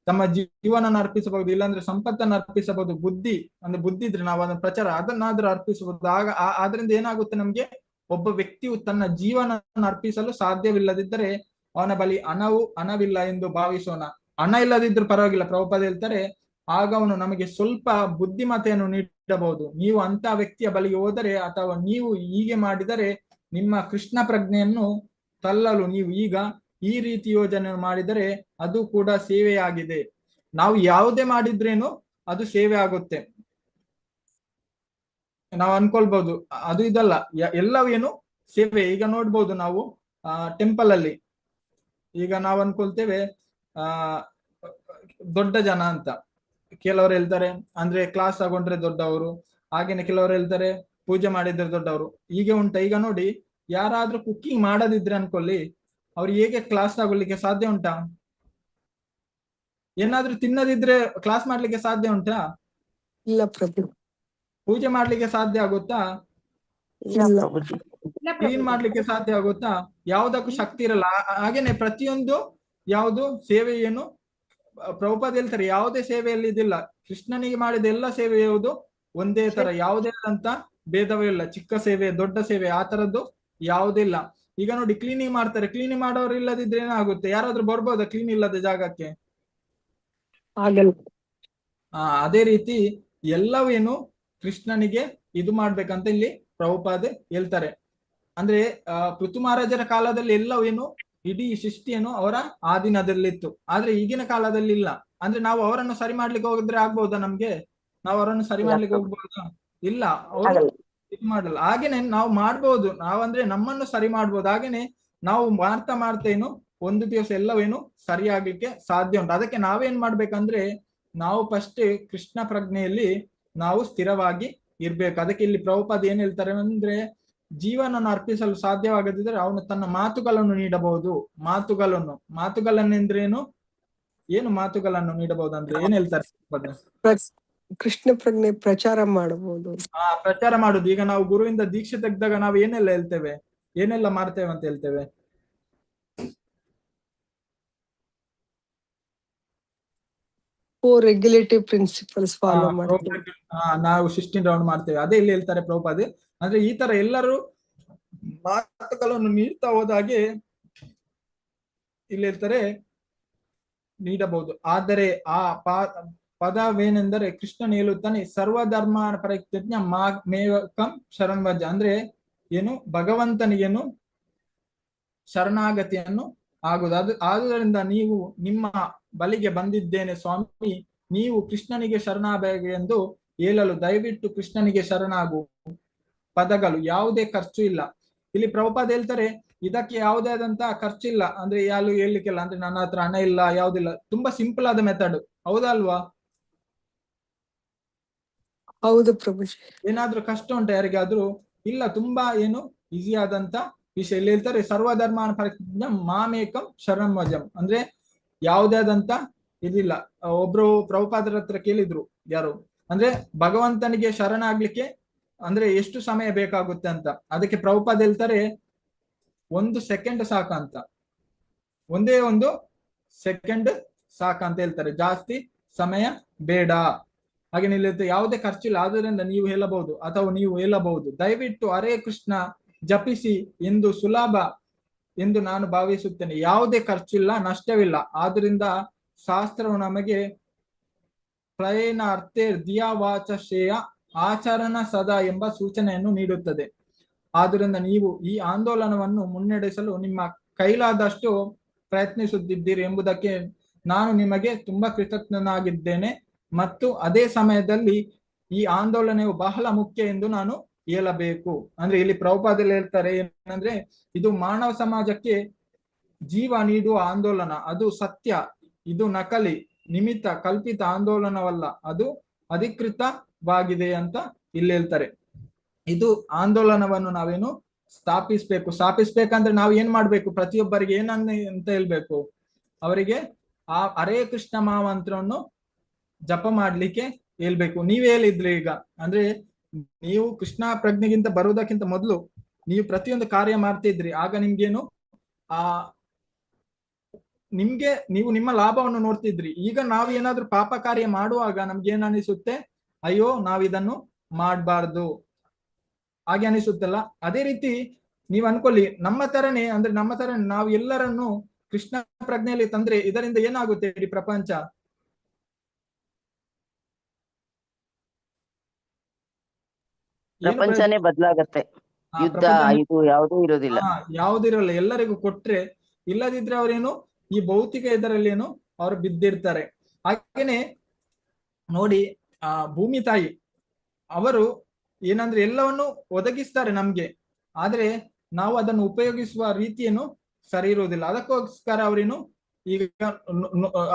ತಮ್ಮ ಜೀವನನ ಅರ್ಪಿಸಬಹುದು, ಇಲ್ಲಾಂದ್ರೆ ಸಂಪತ್ತನ್ನು ಅರ್ಪಿಸಬಹುದು. ಬುದ್ಧಿ ಅಂದ್ರೆ ಬುದ್ಧಿ ಇದ್ರೆ ನಾವು ಅದನ್ನ ಪ್ರಚಾರ ಅದನ್ನಾದ್ರೂ ಅರ್ಪಿಸಬಹುದು. ಆಗ ಆದ್ರಿಂದ ಏನಾಗುತ್ತೆ, ನಮ್ಗೆ ಒಬ್ಬ ವ್ಯಕ್ತಿಯು ತನ್ನ ಜೀವನ ಅರ್ಪಿಸಲು ಸಾಧ್ಯವಿಲ್ಲದಿದ್ದರೆ ಅವನ ಬಳಿ ಹಣವಿಲ್ಲ ಎಂದು ಭಾವಿಸೋಣ. ಹಣ ಇಲ್ಲದಿದ್ರು ಪರವಾಗಿಲ್ಲ, ಪ್ರಭುಪಾದ ಹೇಳ್ತಾರೆ, ಆಗ ಅವನು ನಮಗೆ ಸ್ವಲ್ಪ ಬುದ್ಧಿಮತೆಯನ್ನು ನೀಡಬಹುದು. ನೀವು ಅಂತ ವ್ಯಕ್ತಿಯ ಬಳಿಗೆ ಹೋದರೆ ಅಥವಾ ನೀವು ಹೀಗೆ ಮಾಡಿದರೆ ನಿಮ್ಮ ಕೃಷ್ಣ ಪ್ರಜ್ಞೆಯನ್ನು ತಳ್ಳಲು ನೀವು ಈಗ ಈ ರೀತಿ ಯೋಜನೆ ಮಾಡಿದರೆ ಅದು ಕೂಡ ಸೇವೆಯಾಗಿದೆ. ನಾವು ಯಾವುದೇ ಮಾಡಿದ್ರೇನು ಅದು ಸೇವೆ ಆಗುತ್ತೆ. ನಾವು ಅನ್ಕೊಳ್ಬಹುದು ಅದು ಇದಲ್ಲ, ಎಲ್ಲವೇನು ಸೇವೆ. ಈಗ ನೋಡ್ಬೋದು ನಾವು ಟೆಂಪಲ್ ಅಲ್ಲಿ ಈಗ ನಾವು ಅನ್ಕೊಳ್ತೇವೆ ದೊಡ್ಡ ಜನ ಅಂತ. ಕೆಲವರು ಹೇಳ್ತಾರೆ ಅಂದ್ರೆ ಕ್ಲಾಸ್ ತಗೊಂಡ್ರೆ ದೊಡ್ಡವರು, ಹಾಗೇನೆ ಕೆಲವರು ಹೇಳ್ತಾರೆ ಪೂಜೆ ಮಾಡಿದ್ರೆ ದೊಡ್ಡವರು. ಹೀಗೆ ಉಂಟ. ಈಗ ನೋಡಿ, ಯಾರಾದ್ರೂ ಕುಕ್ಕಿಂಗ್ ಮಾಡದಿದ್ರೆ ಅನ್ಕೊಳ್ಳಿ, ಅವ್ರು ಹೇಗೆ ಕ್ಲಾಸ್ ತಗೊಳ್ಳಿಕ್ಕೆ ಸಾಧ್ಯ ಉಂಟಾ? ಏನಾದ್ರೂ ತಿನ್ನದಿದ್ರೆ ಕ್ಲಾಸ್ ಮಾಡ್ಲಿಕ್ಕೆ ಸಾಧ್ಯ ಉಂಟಾ? ಇಲ್ಲ ಪ್ರಭು. ಪೂಜೆ ಮಾಡ್ಲಿಕ್ಕೆ ಸಾಧ್ಯ ಆಗುತ್ತಾ? ಇಲ್ಲ. ಕ್ಲೀನ್ ಮಾಡ್ಲಿಕ್ಕೆ ಸಾಧ್ಯ ಆಗುತ್ತಾ? ಯಾವುದಕ್ಕೂ ಶಕ್ತಿ ಇರಲ್ಲ. ಹಾಗೇನೆ ಪ್ರತಿಯೊಂದು ಯಾವುದು ಸೇವೆ ಏನು ಪ್ರಭುಪಾದ ಹೇಳ್ತಾರೆ, ಯಾವುದೇ ಸೇವೆಯಲ್ಲಿ ಇದಿಲ್ಲ. ಕೃಷ್ಣನಿಗೆ ಮಾಡಿದ ಎಲ್ಲ ಸೇವೆ ಯಾವುದು ಒಂದೇ ತರ, ಯಾವುದೇ ಅಂತ ಭೇದವೇ ಇಲ್ಲ. ಚಿಕ್ಕ ಸೇವೆ ದೊಡ್ಡ ಸೇವೆ ಆ ತರದ್ದು ಯಾವುದಿಲ್ಲ. ಈಗ ನೋಡಿ, ಕ್ಲೀನಿಂಗ್ ಮಾಡ್ತಾರೆ, ಕ್ಲೀನಿಂಗ್ ಮಾಡೋರು ಇಲ್ಲದಿದ್ರೆ ಏನಾಗುತ್ತೆ? ಯಾರಾದ್ರೂ ಬರ್ಬೋದಾ ಕ್ಲೀನ್ ಇಲ್ಲದ ಜಾಗಕ್ಕೆ? ಆಗಲ್ಲ. ಅದೇ ರೀತಿ ಎಲ್ಲವೇನು ಕೃಷ್ಣನಿಗೆ ಇದು ಮಾಡ್ಬೇಕಂತ ಇಲ್ಲಿ ಪ್ರಭುಪಾದ ಹೇಳ್ತಾರೆ. ಅಂದ್ರೆ ಪೃಥು ಮಹಾರಾಜರ ಕಾಲದಲ್ಲಿ ಎಲ್ಲವೇನು ಇಡೀ ಸೃಷ್ಟಿಯನ್ನು ಅವರ ಆಧೀನದಲ್ಲಿತ್ತು. ಆದ್ರೆ ಈಗಿನ ಕಾಲದಲ್ಲಿ ಇಲ್ಲ. ಅಂದ್ರೆ ನಾವು ಅವರನ್ನು ಸರಿ ಮಾಡ್ಲಿಕ್ಕೆ ಹೋಗಿದ್ರೆ ಆಗ್ಬಹುದಾ? ನಮ್ಗೆ ನಾವು ಅವರನ್ನು ಸರಿ ಮಾಡ್ಲಿಕ್ಕೆ ಹೋಗ್ಬಹುದಾ? ಇಲ್ಲ, ಅವರು ಇದು ಮಾಡಲ್ಲ. ಹಾಗೇನೆ ನಾವು ಮಾಡ್ಬೋದು, ನಾವಂದ್ರೆ ನಮ್ಮನ್ನು ಸರಿ ಮಾಡ್ಬೋದು. ಹಾಗೇನೆ ನಾವು ಮಾಡ್ತಾ ಏನು ಒಂದು ದಿವಸ ಎಲ್ಲವೇನು ಸರಿ ಆಗ್ಲಿಕ್ಕೆ ಸಾಧ್ಯ ಉಂಟು. ಅದಕ್ಕೆ ನಾವೇನ್ ಮಾಡ್ಬೇಕಂದ್ರೆ, ನಾವು ಫಸ್ಟ್ ಕೃಷ್ಣ ಪ್ರಜ್ಞೆಯಲ್ಲಿ ನಾವು ಸ್ಥಿರವಾಗಿ ಇರ್ಬೇಕು. ಅದಕ್ಕೆ ಇಲ್ಲಿ ಪ್ರಭುಪಾದ ಏನ್ ಹೇಳ್ತಾರೆ ಅಂದ್ರೆ, ಜೀವನನ್ನು ಅರ್ಪಿಸಲು ಸಾಧ್ಯವಾಗದಿದ್ದರೆ ಅವನು ತನ್ನ ಮಾತುಗಳನ್ನು ನೀಡಬಹುದು. ಮಾತುಗಳನ್ನೆಂದ್ರೇನು? ಏನು ಮಾತುಗಳನ್ನು ನೀಡಬಹುದು ಅಂದ್ರೆ ಏನ್ ಹೇಳ್ತಾರೆ? ಕೃಷ್ಣ ಪ್ರಜ್ಞೆ ಪ್ರಚಾರ ಮಾಡಬಹುದು. ಪ್ರಚಾರ ಮಾಡುದು. ಈಗ ನಾವು ಗುರುವಿಂದ ದೀಕ್ಷೆ ತೆಗೆದಾಗ ನಾವು ಏನೆಲ್ಲ ಹೇಳ್ತೇವೆ, ಏನೆಲ್ಲ ಮಾಡ್ತೇವೆ ಅಂತ ಹೇಳ್ತೇವೆ? ರೆಗ್ಯುಲೇಟಿವ್ ಪ್ರಿನ್ಸಿಪಲ್ಸ್ ಫಾಲೋ ಮಾಡ್ತೀವಿ. ನಾವು 16 ರೌಂಡ್ ಮಾಡ್ತೇವೆ. ಅದೇ ಇಲ್ಲಿ ಹೇಳ್ತಾರೆ ಪ್ರಭುಪಾದ. ಅಂದ್ರೆ ಈ ತರ ಎಲ್ಲರೂ ಮಾತುಗಳನ್ನು ನೀಡ್ತಾ ಹೋದಾಗೆ ಇಲ್ಲಿ ಹೇಳ್ತಾರೆ ನೀಡಬಹುದು. ಆದರೆ ಆ ಪದವೇನೆಂದರೆ ಕೃಷ್ಣನ್ ಹೇಳುತ್ತಾನೆ, ಸರ್ವಧರ್ಮ ಪರಿತ್ಯಜ್ಯ ಮಾಮೇಕಂ ಶರಣ್ವಜ. ಅಂದ್ರೆ ಏನು? ಭಗವಂತನಿಗೇನು ಶರಣಾಗತಿಯನ್ನು ಆಗುದು. ಆದುದರಿಂದ ನೀವು ನಿಮ್ಮ ಬಳಿಗೆ ಬಂದಿದ್ದೇನೆ ಸ್ವಾಮಿ, ನೀವು ಕೃಷ್ಣನಿಗೆ ಶರಣಾಗಬೇಕು ಎಂದು ಹೇಳಲು ದಯವಿಟ್ಟು ಕೃಷ್ಣನಿಗೆ ಶರಣಾಗು. ಪದಗಳು ಯಾವುದೇ ಖರ್ಚು ಇಲ್ಲ. ಇಲ್ಲಿ ಪ್ರಭುಪಾದ ಹೇಳ್ತಾರೆ, ಇದಕ್ಕೆ ಯಾವುದೇ ಆದಂತಹ ಖರ್ಚಿಲ್ಲ. ಅಂದ್ರೆ ಯಾರು ಹೇಳ್ಲಿಕ್ಕಿಲ್ಲ. ಅಂದ್ರೆ ನನ್ನ ಹತ್ರ ಹಣ ಇಲ್ಲ, ಯಾವುದಿಲ್ಲ. ತುಂಬಾ ಸಿಂಪಲ್ ಆದ ಮೆಥಡ್, ಹೌದಲ್ವಾ? ಹೌದು ಪ್ರಭುಜಿ. ಏನಾದ್ರೂ ಕಷ್ಟ ಉಂಟಾ ಯಾರಿಗಾದ್ರೂ? ಇಲ್ಲ, ತುಂಬಾ ಏನು ಈಸಿ ಆದಂತ ವಿಷಯ. ಇಲ್ಲಿ ಹೇಳ್ತಾರೆ, ಸರ್ವಧರ್ಮ ಪರಿತ್ಯಜ್ಯ ಮಾಮೇಕಂ ಶರಣವಜಂ. ಅಂದ್ರೆ ಯಾವುದೇ ಆದಂತ ಇದಿಲ್ಲ. ಒಬ್ರು ಪ್ರಭುಪಾದರ ಹತ್ರ ಕೇಳಿದ್ರು ಯಾರು, ಅಂದ್ರೆ ಭಗವಂತನಿಗೆ ಶರಣಾಗ್ಲಿಕ್ಕೆ ಅಂದ್ರೆ ಎಷ್ಟು ಸಮಯ ಬೇಕಾಗುತ್ತೆ ಅಂತ. ಅದಕ್ಕೆ ಪ್ರಭುಪಾದ ಹೇಳ್ತಾರೆ, 1 ಸೆಕೆಂಡ್ ಸಾಕಂತ. ಒಂದೇ 1 ಸೆಕೆಂಡ್ ಸಾಕಂತ ಹೇಳ್ತಾರೆ, ಜಾಸ್ತಿ ಸಮಯ ಬೇಡ. ಹಾಗೆ ನಿಲ್ಲುತ್ತೆ, ಯಾವುದೇ ಖರ್ಚಿಲ್ಲ. ಆದ್ರಿಂದ ನೀವು ಹೇಳಬಹುದು ಅಥವಾ ನೀವು ಹೇಳಬಹುದು, ದಯವಿಟ್ಟು ಹರೇ ಕೃಷ್ಣ ಜಪಿಸಿ ಎಂದು ಸುಲಭ ಎಂದು ನಾನು ಭಾವಿಸುತ್ತೇನೆ. ಯಾವುದೇ ಖರ್ಚಿಲ್ಲ, ನಷ್ಟವಿಲ್ಲ. ಆದ್ರಿಂದ ಶಾಸ್ತ್ರವು ನಮಗೆ ಪ್ರಯಣ ಅರ್ಥೇ ದಿಯಾ ವಾಚ ಶ್ರೇಯ ಆಚರಣ ಸದಾ ಎಂಬ ಸೂಚನೆಯನ್ನು ನೀಡುತ್ತದೆ. ಆದ್ರಿಂದ ನೀವು ಈ ಆಂದೋಲನವನ್ನು ಮುನ್ನಡೆಸಲು ನಿಮ್ಮ ಕೈಲಾದಷ್ಟು ಪ್ರಯತ್ನಿಸುತ್ತಿದ್ದೀರಿ ಎಂಬುದಕ್ಕೆ ನಾನು ನಿಮಗೆ ತುಂಬಾ ಕೃತಜ್ಞನಾಗಿದ್ದೇನೆ. ಮತ್ತು ಅದೇ ಸಮಯದಲ್ಲಿ ಈ ಆಂದೋಲನವು ಬಹಳ ಮುಖ್ಯ ಎಂದು ನಾನು ಹೇಳಬೇಕು. ಅಂದ್ರೆ ಇಲ್ಲಿ ಪ್ರಭುಪಾದಲ್ಲಿ ಹೇಳ್ತಾರೆ ಏನಂದ್ರೆ, ಇದು ಮಾನವ ಸಮಾಜಕ್ಕೆ ಜೀವ ನೀಡುವ ಆಂದೋಲನ. ಅದು ಸತ್ಯ, ಇದು ನಕಲಿ ನಿಮಿತ್ತ ಕಲ್ಪಿತ ಆಂದೋಲನವಲ್ಲ, ಅದು ಅಧಿಕೃತವಾಗಿದೆ ಅಂತ ಇಲ್ಲಿ ಹೇಳ್ತಾರೆ. ಇದು ಆಂದೋಲನವನ್ನು ನಾವೇನು ಸ್ಥಾಪಿಸ್ಬೇಕಂದ್ರೆ ನಾವು ಏನ್ ಮಾಡ್ಬೇಕು? ಪ್ರತಿಯೊಬ್ಬರಿಗೆ ಅಂತ ಹೇಳ್ಬೇಕು, ಅವರಿಗೆ ಆ ಹರೇ ಕೃಷ್ಣ ಮಹಾಮಂತ್ರವನ್ನು ಜಪ ಮಾಡ್ಲಿಕ್ಕೆ ಹೇಳ್ಬೇಕು. ನೀವ್ ಹೇಳಿದ್ರಿ ಈಗ, ಅಂದ್ರೆ ನೀವು ಕೃಷ್ಣ ಪ್ರಜ್ಞೆಗಿಂತ ಬರುವುದಕ್ಕಿಂತ ಮೊದಲು ನೀವು ಪ್ರತಿಯೊಂದು ಕಾರ್ಯ ಮಾಡ್ತಿದ್ರಿ. ಆಗ ನಿಮ್ಗೇನು ನೀವು ನಿಮ್ಮ ಲಾಭವನ್ನು ನೋಡ್ತಿದ್ರಿ. ಈಗ ನಾವು ಏನಾದ್ರೂ ಪಾಪ ಕಾರ್ಯ ಮಾಡುವಾಗ ನಮ್ಗೆ ಏನ್ ಅನಿಸುತ್ತೆ, ಅಯ್ಯೋ ನಾವಿದನ್ನು ಮಾಡಬಾರ್ದು ಹಾಗೆ ಅನಿಸುತ್ತಲ್ಲ. ಅದೇ ರೀತಿ ನೀವು ಅನ್ಕೊಳ್ಳಿ, ನಮ್ಮ ತರನೇ ನಾವು ಎಲ್ಲರನ್ನು ಕೃಷ್ಣ ಪ್ರಜ್ಞೆಯಲ್ಲಿ ತಂದ್ರೆ ಇದರಿಂದ ಏನಾಗುತ್ತೆ ಇಡೀ ಪ್ರಪಂಚ? ಪ್ರಪಂಚನೇ ಬದಲಾಗತ್ತೆ. ಯುದ್ಧ ಇದು ಯಾವುದೂ ಇರೋದಿಲ್ಲ. ಯಾವುದಿರಲ್ಲ, ಎಲ್ಲರಿಗೂ ಕೊಟ್ರೆ. ಇಲ್ಲದಿದ್ರೆ ಅವ್ರೇನು ಈ ಭೌತಿಕ ಇದರಲ್ಲಿ ಏನು ಅವ್ರು ಬಿದ್ದಿರ್ತಾರೆ. ಹಾಗೇನೆ ನೋಡಿ, ಭೂಮಿ ತಾಯಿ ಅವರು ಏನಂದ್ರೆ ಎಲ್ಲವನ್ನು ಒದಗಿಸ್ತಾರೆ ನಮ್ಗೆ, ಆದ್ರೆ ನಾವು ಅದನ್ನು ಉಪಯೋಗಿಸುವ ರೀತಿಯನ್ನು ಸರಿ ಇರುವುದಿಲ್ಲ. ಅದಕ್ಕೋಸ್ಕರ ಅವರೇನು ಈಗ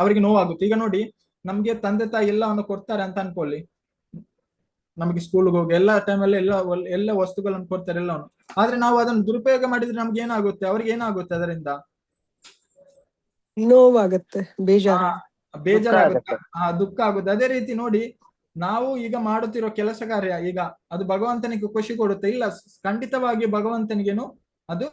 ಅವರಿಗೆ ನೋವಾಗುತ್ತೆ. ಈಗ ನೋಡಿ, ನಮ್ಗೆ ತಂದೆ ತಾಯಿ ಎಲ್ಲವನ್ನು ಕೊಡ್ತಾರೆ ಅಂತ ಅನ್ಕೊಳ್ಳಿ, ನಮಗೆ ಸ್ಕೂಲ್ಗೆ ಹೋಗಿ ಎಲ್ಲ ಟೈಮಲ್ಲಿ ಎಲ್ಲ ವಸ್ತುಗಳನ್ನು ಕೊಡ್ತಾರೆ ಎಲ್ಲವನ್ನು. ಆದ್ರೆ ನಾವು ಅದನ್ನು ದುರುಪಯೋಗ ಮಾಡಿದ್ರೆ ನಮ್ಗೆ ಏನಾಗುತ್ತೆ, ಅವ್ರಿಗೆ ಏನಾಗುತ್ತೆ, ಅದರಿಂದ ನೋವಾಗತ್ತೆ, ಬೇಜಾರಾಗುತ್ತೆ, ದುಃಖ ಆಗುತ್ತೆ. ಅದೇ ರೀತಿ ನೋಡಿ, ನಾವು ಈಗ ಮಾಡುತ್ತಿರೋ ಕೆಲಸ ಕಾರ್ಯ ಈಗ ಅದು ಭಗವಂತನಿಗೆ ಖುಷಿ ಕೊಡುತ್ತೆ? ಇಲ್ಲ, ಖಂಡಿತವಾಗಿ ಭಗವಂತನಿಗೇನು ಅದು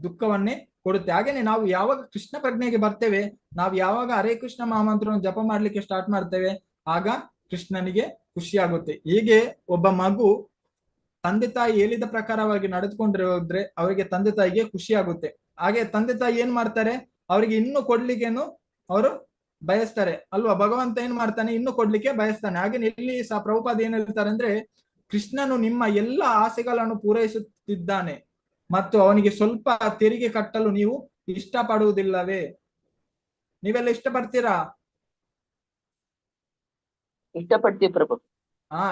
ದುಃಖವನ್ನೇ ಕೊಡುತ್ತೆ. ಹಾಗೇನೆ ನಾವು ಯಾವಾಗ ಕೃಷ್ಣ ಪ್ರಜ್ಞೆಗೆ ಬರ್ತೇವೆ, ನಾವು ಯಾವಾಗ ಹರೇ ಕೃಷ್ಣ ಮಹಾಮಂತ್ರವನ್ನು ಜಪ ಮಾಡ್ಲಿಕ್ಕೆ ಸ್ಟಾರ್ಟ್ ಮಾಡ್ತೇವೆ, ಆಗ ಕೃಷ್ಣನಿಗೆ ಖುಷಿ ಆಗುತ್ತೆ. ಹೀಗೆ ಒಬ್ಬ ಮಗು ತಂದೆ ತಾಯಿ ಹೇಳಿದ ಪ್ರಕಾರವಾಗಿ ನಡೆದುಕೊಂಡಿರೋದ್ರೆ ಅವರಿಗೆ ತಂದೆ ತಾಯಿಗೆ ಖುಷಿ ಆಗುತ್ತೆ. ಹಾಗೆ ತಂದೆ ತಾಯಿ ಏನ್ ಮಾಡ್ತಾರೆ, ಅವರಿಗೆ ಇನ್ನು ಕೊಡ್ಲಿಕ್ಕೇನು ಅವರು ಬಯಸ್ತಾರೆ ಅಲ್ವಾ? ಭಗವಂತ ಏನ್ ಮಾಡ್ತಾನೆ, ಇನ್ನು ಕೊಡ್ಲಿಕ್ಕೆ ಬಯಸ್ತಾನೆ. ಹಾಗೆ ಇಲ್ಲಿ ಸಹ ಪ್ರಭುಪಾದ ಏನ್ ಹೇಳ್ತಾರೆ ಅಂದ್ರೆ, ಕೃಷ್ಣನು ನಿಮ್ಮ ಎಲ್ಲ ಆಸೆಗಳನ್ನು ಪೂರೈಸುತ್ತಿದ್ದಾನೆ ಮತ್ತು ಅವನಿಗೆ ಸ್ವಲ್ಪ ತೆರಿಗೆ ಕಟ್ಟಲು ನೀವು ಇಷ್ಟಪಡುವುದಿಲ್ಲವೇ? ನೀವೆಲ್ಲ ಇಷ್ಟಪಡ್ತೀರಾ? ಇಷ್ಟಪಡ್ತೀವಿ ಪ್ರಭು.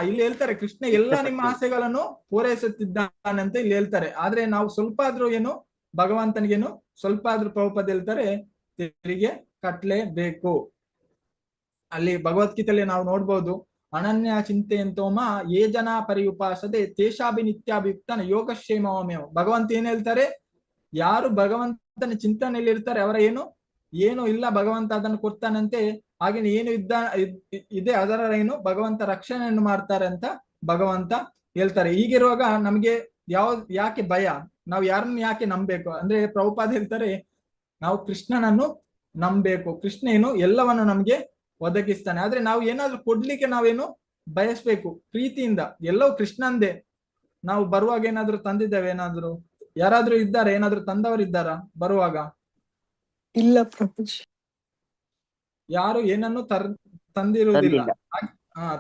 ಇಲ್ಲಿ ಹೇಳ್ತಾರೆ, ಕೃಷ್ಣ ಎಲ್ಲ ನಿಮ್ಮ ಆಸೆಗಳನ್ನು ಪೂರೈಸುತ್ತಿದ್ದಾನೆ ಅಂತ ಇಲ್ಲಿ ಹೇಳ್ತಾರೆ. ಆದ್ರೆ ನಾವು ಸ್ವಲ್ಪ ಆದ್ರೂ ಏನು ಭಗವಂತನಿಗೇನು ಸ್ವಲ್ಪ ಆದ್ರೂ ಪ್ರಭುಪಾದ ಹೇಳ್ತಾರೆ ತೆರಿಗೆ ಕಟ್ಲೇಬೇಕು. ಅಲ್ಲಿ ಭಗವದ್ಗೀತೆಯಲ್ಲಿ ನಾವು ನೋಡ್ಬೋದು, ಅನನ್ಯ ಚಿಂತೆಯಂತೋಮ ಯೇ ಜನ ಪರಿಯುಪಾಸದೆ ತೇಷಾಭಿ ನಿತ್ಯಾಭಿಯುಕ್ತನ ಯೋಗಕ್ಷೇಮಮೇವ. ಭಗವಂತ ಏನ್ ಹೇಳ್ತಾರೆ, ಯಾರು ಭಗವಂತನ ಚಿಂತನೆಯಲ್ಲಿ ಇರ್ತಾರೆ ಅವರ ಏನು ಇಲ್ಲ ಭಗವಂತ ಅದನ್ನು ಕೊಡ್ತಾನಂತೆ, ಹಾಗೇನೆ ಏನು ಇದೆ ಅದರ ಭಗವಂತ ರಕ್ಷಣೆಯನ್ನು ಮಾಡ್ತಾರೆ ಅಂತ ಭಗವಂತ ಹೇಳ್ತಾರೆ. ಹೀಗಿರುವಾಗ ನಮ್ಗೆ ಯಾಕೆ ಭಯ? ನಾವು ಯಾರನ್ನ ಯಾಕೆ ನಂಬಬೇಕು ಅಂದ್ರೆ, ಪ್ರಭುಪಾದ ಹೇಳ್ತಾರೆ, ನಾವು ಕೃಷ್ಣನನ್ನು ನಂಬಬೇಕು. ಕೃಷ್ಣ ಎಲ್ಲವನ್ನು ನಮ್ಗೆ ಒದಗಿಸ್ತಾನೆ. ಆದ್ರೆ ನಾವು ಏನಾದ್ರೂ ಕೊಡ್ಲಿಕ್ಕೆ ನಾವೇನು ಬಯಸ್ಬೇಕು ಪ್ರೀತಿಯಿಂದ. ಎಲ್ಲವೂ ಕೃಷ್ಣಂದೇ. ನಾವು ಬರುವಾಗ ಏನಾದ್ರು ತಂದಿದ್ದೇವೆ? ಏನಾದ್ರು ಯಾರಾದ್ರೂ ಇದ್ದಾರೆ, ಏನಾದ್ರು ತಂದವರು ಇದ್ದಾರ ಬರುವಾಗ? ಇಲ್ಲ ಪ್ರಭುಜಿ, ಯಾರು ಏನನ್ನು ತಂದಿರುವುದಿಲ್ಲ,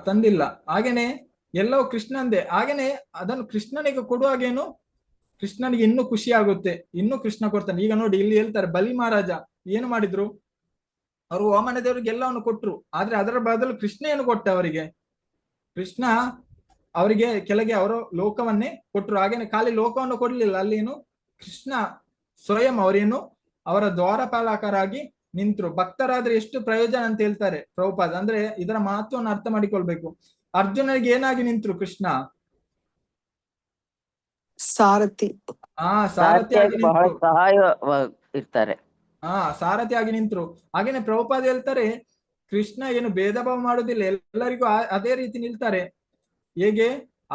ತಂದಿಲ್ಲ. ಹಾಗೇನೆ ಎಲ್ಲವೂ ಕೃಷ್ಣಂದೇ. ಹಾಗೇನೆ ಅದನ್ನು ಕೃಷ್ಣನಿಗೆ ಕೊಡುವಾಗೇನು ಕೃಷ್ಣನಿಗೆ ಇನ್ನೂ ಖುಷಿ ಆಗುತ್ತೆ, ಇನ್ನೂ ಕೃಷ್ಣ ಕೊಡ್ತಾನೆ. ಈಗ ನೋಡಿ, ಇಲ್ಲಿ ಹೇಳ್ತಾರೆ, ಬಲಿ ಮಹಾರಾಜ ಏನು ಮಾಡಿದ್ರು, ಅವರು ವಾಮನ ದೇವರಿಗೆ ಎಲ್ಲವನ್ನು ಕೊಟ್ರು, ಆದ್ರೆ ಅದರ ಬದಲು ಕೃಷ್ಣ ಏನು ಕೊಟ್ಟ ಅವರಿಗೆ? ಕೃಷ್ಣ ಅವರಿಗೆ ಕೆಳಗೆ ಅವರು ಲೋಕವನ್ನೇ ಕೊಟ್ರು. ಹಾಗೇನೆ ಖಾಲಿ ಲೋಕವನ್ನು ಕೊಡ್ಲಿಲ್ಲ, ಅಲ್ಲಿ ಕೃಷ್ಣ ಸ್ವಯಂ ಅವರ ದ್ವಾರಪಾಲಕರಾಗಿ ನಿಂತರು. ಭಕ್ತರಾದ್ರೆ ಎಷ್ಟು ಪ್ರಯೋಜನ ಅಂತ ಹೇಳ್ತಾರೆ ಪ್ರಭುಪಾದ. ಅಂದ್ರೆ ಇದರ ಮಹತ್ವವನ್ನು ಅರ್ಥ ಮಾಡಿಕೊಳ್ಬೇಕು. ಅರ್ಜುನನಿಗೆ ಏನಾಗಿ ನಿಂತರು ಕೃಷ್ಣ? ಸಾರಥಿ. ಸಾರಥಿಯಾಗಿ ಬಹಳ ಸಹಾಯ ಇರ್ತಾರೆ. ಸಾರಥಿಯಾಗಿ ನಿಂತರು. ಹಾಗೇನೆ ಪ್ರಭುಪಾದ ಹೇಳ್ತಾರೆ, ಕೃಷ್ಣ ಏನು ಭೇದ ಭಾವ ಮಾಡುದಿಲ್ಲ, ಎಲ್ಲರಿಗೂ ಅದೇ ರೀತಿ ನಿಲ್ತಾರೆ. ಹೇಗೆ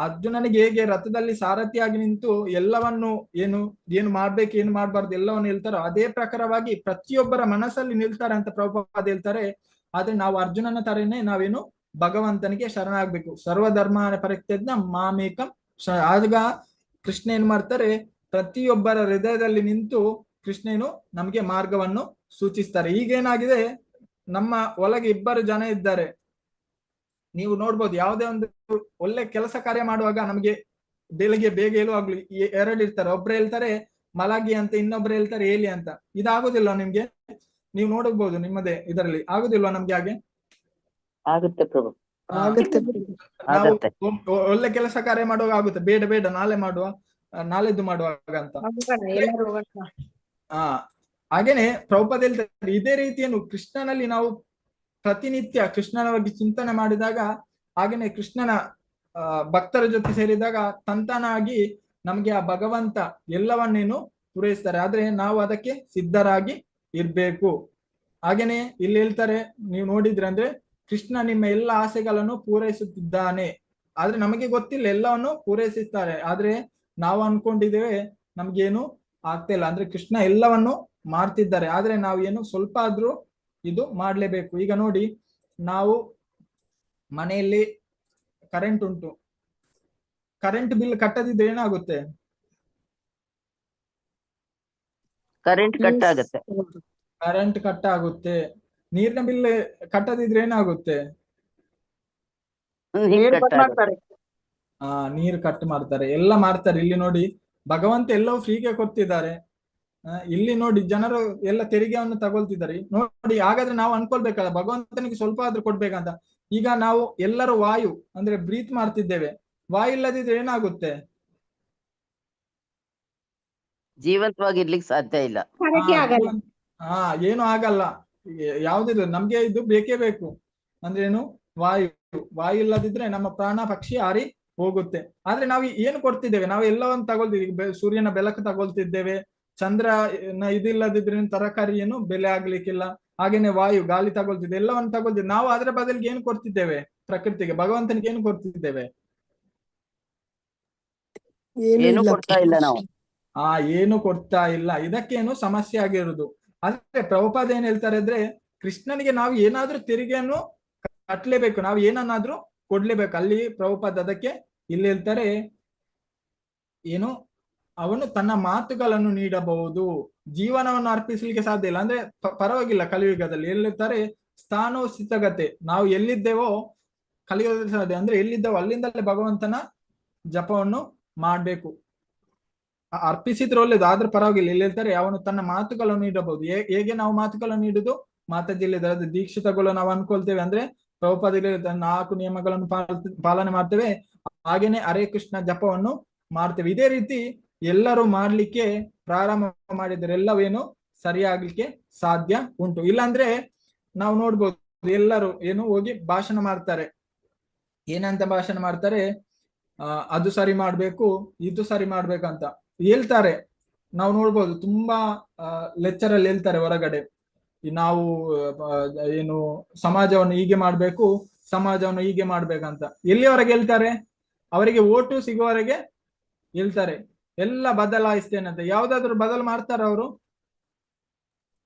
ಅರ್ಜುನನಿಗೆ ಹೇಗೆ ರಥದಲ್ಲಿ ಸಾರಥಿಯಾಗಿ ನಿಂತು ಎಲ್ಲವನ್ನು ಏನು ಮಾಡ್ಬೇಕು ಏನು ಮಾಡ್ಬಾರ್ದು ಎಲ್ಲವನ್ನು ಹೇಳ್ತಾರೋ, ಅದೇ ಪ್ರಕಾರವಾಗಿ ಪ್ರತಿಯೊಬ್ಬರ ಮನಸ್ಸಲ್ಲಿ ನಿಲ್ತಾರೆ ಅಂತ ಪ್ರಭುಪಾದ ಹೇಳ್ತಾರೆ. ಆದ್ರೆ ನಾವು ಅರ್ಜುನನ ತರನೇ ನಾವೇನು ಭಗವಂತನಿಗೆ ಶರಣಾಗ್ಬೇಕು. ಸರ್ವಧರ್ಮ ಪರಿತ್ಯಜ್ಯ ಮಾಮೇಕಂ. ಆಗ ಕೃಷ್ಣ ಏನ್ ಮಾಡ್ತಾರೆ, ಪ್ರತಿಯೊಬ್ಬರ ಹೃದಯದಲ್ಲಿ ನಿಂತು ಕೃಷ್ಣನು ನಮ್ಗೆ ಮಾರ್ಗವನ್ನು ಸೂಚಿಸ್ತಾರೆ. ಈಗೇನಾಗಿದೆ, ನಮ್ಮ ಒಳಗೆ ಇಬ್ಬರು ಜನ ಇದ್ದಾರೆ. ನೀವು ನೋಡ್ಬೋದು, ಯಾವುದೇ ಒಂದು ಒಳ್ಳೆ ಕೆಲಸ ಕಾರ್ಯ ಮಾಡುವಾಗ ನಮ್ಗೆ ಬೆಳಿಗ್ಗೆ ಬೇಗ ಹೇಳುವಾಗ್ಲಿ ಎರಡು ಇರ್ತಾರೆ. ಒಬ್ರು ಹೇಳ್ತಾರೆ ಮಲಗಿ ಅಂತ, ಇನ್ನೊಬ್ರು ಹೇಳ್ತಾರೆ ಏಲಿ ಅಂತ. ಇದಾಗುದಿಲ್ವಾ ನಿಮ್ಗೆ? ನೀವು ನೋಡಬಹುದು ನಿಮ್ಮದೇ ಇದರಲ್ಲಿ ಆಗುದಿಲ್ವಾ ನಮ್ಗೆ? ಹಾಗೆ ಆಗುತ್ತೆ ಪ್ರಭು, ನಾವು ಒಳ್ಳೆ ಕೆಲಸ ಕಾರ್ಯ ಮಾಡುವಾಗ ಆಗುತ್ತೆ, ಬೇಡ ಬೇಡ ನಾಳೆ ಮಾಡುವ, ನಾಳೆದ್ದು ಮಾಡುವಾಗ ಅಂತ. ಹಾಗೇನೆ ಪ್ರಭುಪಾದ ಹೇಳ್ತಾರೆ, ಇದೇ ರೀತಿಯನ್ನು ಕೃಷ್ಣನಲ್ಲಿ ನಾವು ಪ್ರತಿನಿತ್ಯ ಕೃಷ್ಣನ ಬಗ್ಗೆ ಚಿಂತನೆ ಮಾಡಿದಾಗ, ಹಾಗೇನೆ ಕೃಷ್ಣನ ಭಕ್ತರ ಜೊತೆ ಸೇರಿದಾಗ ತಂತಾನಾಗಿ ನಮ್ಗೆ ಆ ಭಗವಂತ ಎಲ್ಲವನ್ನೇನು ಪೂರೈಸ್ತಾರೆ. ಆದ್ರೆ ನಾವು ಅದಕ್ಕೆ ಸಿದ್ಧರಾಗಿ ಇರ್ಬೇಕು. ಹಾಗೇನೆ ಇಲ್ಲಿ ಹೇಳ್ತಾರೆ, ನೀವು ನೋಡಿದ್ರೆ ಅಂದ್ರೆ, ಕೃಷ್ಣ ನಿಮ್ಮ ಎಲ್ಲ ಆಸೆಗಳನ್ನು ಪೂರೈಸುತ್ತಿದ್ದಾನೆ. ಆದ್ರೆ ನಮಗೆ ಗೊತ್ತಿಲ್ಲ ಎಲ್ಲವನ್ನು ಪೂರೈಸುತ್ತಾರೆ. ಆದ್ರೆ ನಾವು ಅನ್ಕೊಂಡಿದ್ದೇವೆ ನಮ್ಗೇನು ಆಗ್ತಾ ಇಲ್ಲ. ಅಂದ್ರೆ ಕೃಷ್ಣ ಎಲ್ಲವನ್ನು ಮಾಡ್ತಿದ್ದಾರೆ, ಆದ್ರೆ ನಾವು ಏನು ಸ್ವಲ್ಪ ಆದ್ರೂ ಇದು ಮಾಡ್ಲೇಬೇಕು. ಈಗ ನೋಡಿ, ನಾವು ಮನೆಯಲ್ಲಿ ಕರೆಂಟ್ ಉಂಟು, ಕರೆಂಟ್ ಬಿಲ್ ಕಟ್ಟದಿದ್ರೆ ಏನಾಗುತ್ತೆ? ಕರೆಂಟ್ ಕಟ್ ಆಗುತ್ತೆ. ಕರೆಂಟ್ ಕಟ್ ಆಗುತ್ತೆ. ನೀರಿನ ಬಿಲ್ ಕಟ್ಟದಿದ್ರೆ ಏನಾಗುತ್ತೆ? ನೀರ್ ಕಟ್ ಆಗುತ್ತೆ. ನೀರು ಕಟ್ ಮಾಡ್ತಾರೆ, ಎಲ್ಲ ಮಾಡ್ತಾರೆ. ಇಲ್ಲಿ ನೋಡಿ, ಭಗವಂತ ಎಲ್ಲವೂ ಫ್ರೀಗೆ ಕೊಡ್ತಿದ್ದಾರೆ. ಇಲ್ಲಿ ನೋಡಿ, ಜನರು ಎಲ್ಲ ತೆರಿಗೆಯನ್ನು ತಗೊಳ್ತಿದ್ದಾರೆ. ನೋಡಿ, ಹಾಗಾದ್ರೆ ನಾವು ಅನ್ಕೊಳ್ಬೇಕಲ್ಲ, ಭಗವಂತನಿಗೆ ಸ್ವಲ್ಪ ಆದ್ರೂ ಕೊಡ್ಬೇಕಂತ. ಈಗ ನಾವು ಎಲ್ಲರೂ ವಾಯು ಅಂದ್ರೆ ಬ್ರೀತ್ ಮಾಡ್ತಿದ್ದೇವೆ, ವಾಯು ಇಲ್ಲದಿದ್ರೆ ಏನಾಗುತ್ತೆ? ಜೀವಂತವಾಗಿರ್ಲಿಕ್ಕೆ ಸಾಧ್ಯ ಇಲ್ಲ. ಹೊರಗೆ ಆಗಲ್ಲ. ಏನು ಆಗಲ್ಲ. ಯಾವ್ದಿದ್ರು ನಮ್ಗೆ ಇದು ಬೇಕೇ ಬೇಕು. ಅಂದ್ರೆ ಏನು? ವಾಯು. ವಾಯು ಇಲ್ಲದಿದ್ರೆ ನಮ್ಮ ಪ್ರಾಣ ಪಕ್ಷಿ ಹಾರಿ ಹೋಗುತ್ತೆ. ಆದ್ರೆ ನಾವು ಏನು ಕೊಡ್ತಿದ್ದೇವೆ? ನಾವು ಎಲ್ಲವನ್ನು ತಗೊಳ್ತಿದ್ದೀವಿ. ಸೂರ್ಯನ ಬೆಳಕು ತಗೊಳ್ತಿದ್ದೇವೆ, ಚಂದ್ರ ಇದಿಲ್ಲದಿದ್ರೆ ತರಕಾರಿ ಏನು ಬೆಲೆ ಆಗ್ಲಿಕ್ಕಿಲ್ಲ. ಹಾಗೇನೆ ವಾಯು, ಗಾಳಿ ತಗೊಳ್ತಿದ್ದೇವೆ, ಎಲ್ಲವನ್ನು ತಗೊಳ್ತಿದ್ದೇವೆ. ನಾವು ಅದರ ಬದಲಿಗೆ ಏನು ಕೊಡ್ತಿದ್ದೇವೆ? ಪ್ರಕೃತಿಗೆ, ಭಗವಂತನಿಗೆ ಏನು ಕೊಡ್ತಿದ್ದೇವೆ? ಏನು ಕೊಡ್ತಾ ಇಲ್ಲ ನಾವು. ಏನು ಕೊಡ್ತಾ ಇಲ್ಲ. ಇದಕ್ಕೇನು ಸಮಸ್ಯೆ ಆಗಿರುವುದು. ಆದ್ರೆ ಪ್ರಭುಪಾದ ಏನ್ ಹೇಳ್ತಾರೆ ಅಂದ್ರೆ, ಕೃಷ್ಣನಿಗೆ ನಾವು ಏನಾದ್ರೂ ತೆರಿಗೆಯನ್ನು ಕಟ್ಲೇಬೇಕು, ನಾವು ಏನನ್ನಾದ್ರೂ ಕೊಡ್ಲೇಬೇಕು. ಅಲ್ಲಿ ಪ್ರಭುಪಾದ ಅದಕ್ಕೆ ಇಲ್ಲಿ ಹೇಳ್ತಾರೆ ಏನು, ಅವನು ತನ್ನ ಮಾತುಗಳನ್ನು ನೀಡಬಹುದು, ಜೀವನವನ್ನು ಅರ್ಪಿಸಲಿಕ್ಕೆ ಸಾಧ್ಯ ಇಲ್ಲ. ಅಂದ್ರೆ ಪರವಾಗಿಲ್ಲ, ಕಲಿಯುಗದಲ್ಲಿ ಹೇಳಿರ್ತಾರೆ ಸ್ಥಾನೋ ಸ್ಥಿತಗತೆ. ನಾವು ಎಲ್ಲಿದ್ದೇವೋ ಕಲಿಯುಗದಲ್ಲಿ ಸಾಧ್ಯ. ಅಂದ್ರೆ ಎಲ್ಲಿದ್ದೇವೋ ಅಲ್ಲಿಂದಲೇ ಭಗವಂತನ ಜಪವನ್ನು ಮಾಡ್ಬೇಕು. ಅರ್ಪಿಸಿದ್ರೆ ಒಳ್ಳೇದು, ಆದ್ರೂ ಪರವಾಗಿಲ್ಲ. ಇಲ್ಲಿ ಹೇಳ್ತಾರೆ ಅವನು ತನ್ನ ಮಾತುಗಳನ್ನು ನೀಡಬಹುದು. ಹೇಗೆ ನಾವು ಮಾತುಗಳನ್ನು ನೀಡುದು? ಮಾತಾಜಿಲ್ಲ ದೀಕ್ಷಿತಗಳು ನಾವು ಅನ್ಕೊಳ್ತೇವೆ ಅಂದ್ರೆ ಪ್ರಭುಪಾದಿಗಳು 4 ನಿಯಮಗಳನ್ನು ಪಾಲನೆ ಮಾಡ್ತೇವೆ, ಹಾಗೇನೆ ಹರೇ ಕೃಷ್ಣ ಜಪವನ್ನು ಮಾಡ್ತೇವೆ. ಇದೇ ರೀತಿ ಎಲ್ಲರೂ ಮಾಡ್ಲಿಕ್ಕೆ ಪ್ರಾರಂಭ ಮಾಡಿದರೆ ಎಲ್ಲವೇನು ಸರಿಯಾಗ್ಲಿಕ್ಕೆ ಸಾಧ್ಯ ಉಂಟು. ಇಲ್ಲಾಂದ್ರೆ ನಾವು ನೋಡ್ಬೋದು, ಎಲ್ಲರೂ ಏನು ಹೋಗಿ ಭಾಷಣ ಮಾಡ್ತಾರೆ. ಏನಂತ ಭಾಷಣ ಮಾಡ್ತಾರೆ? ಅದು ಸರಿ ಮಾಡ್ಬೇಕು, ಇದು ಸರಿ ಮಾಡ್ಬೇಕಂತ ಹೇಳ್ತಾರೆ. ನಾವು ನೋಡ್ಬೋದು, ತುಂಬಾ ಲೆಕ್ಚರ್ ಅಲ್ಲಿ ಹೇಳ್ತಾರೆ ಹೊರಗಡೆ, ನಾವು ಏನು ಸಮಾಜವನ್ನು ಹೀಗೆ ಮಾಡ್ಬೇಕು, ಸಮಾಜವನ್ನು ಹೀಗೆ ಮಾಡ್ಬೇಕಂತ. ಎಲ್ಲಿವರೆಗೆ ಹೇಳ್ತಾರೆ? ಅವರಿಗೆ ಓಟು ಸಿಗುವವರೆಗೆ ಹೇಳ್ತಾರೆ, ಎಲ್ಲ ಬದಲಾಯಿಸ್ತೇನೆ ಅಂತ. ಯಾವ್ದಾದ್ರು ಬದಲು ಮಾಡ್ತಾರ ಅವರು?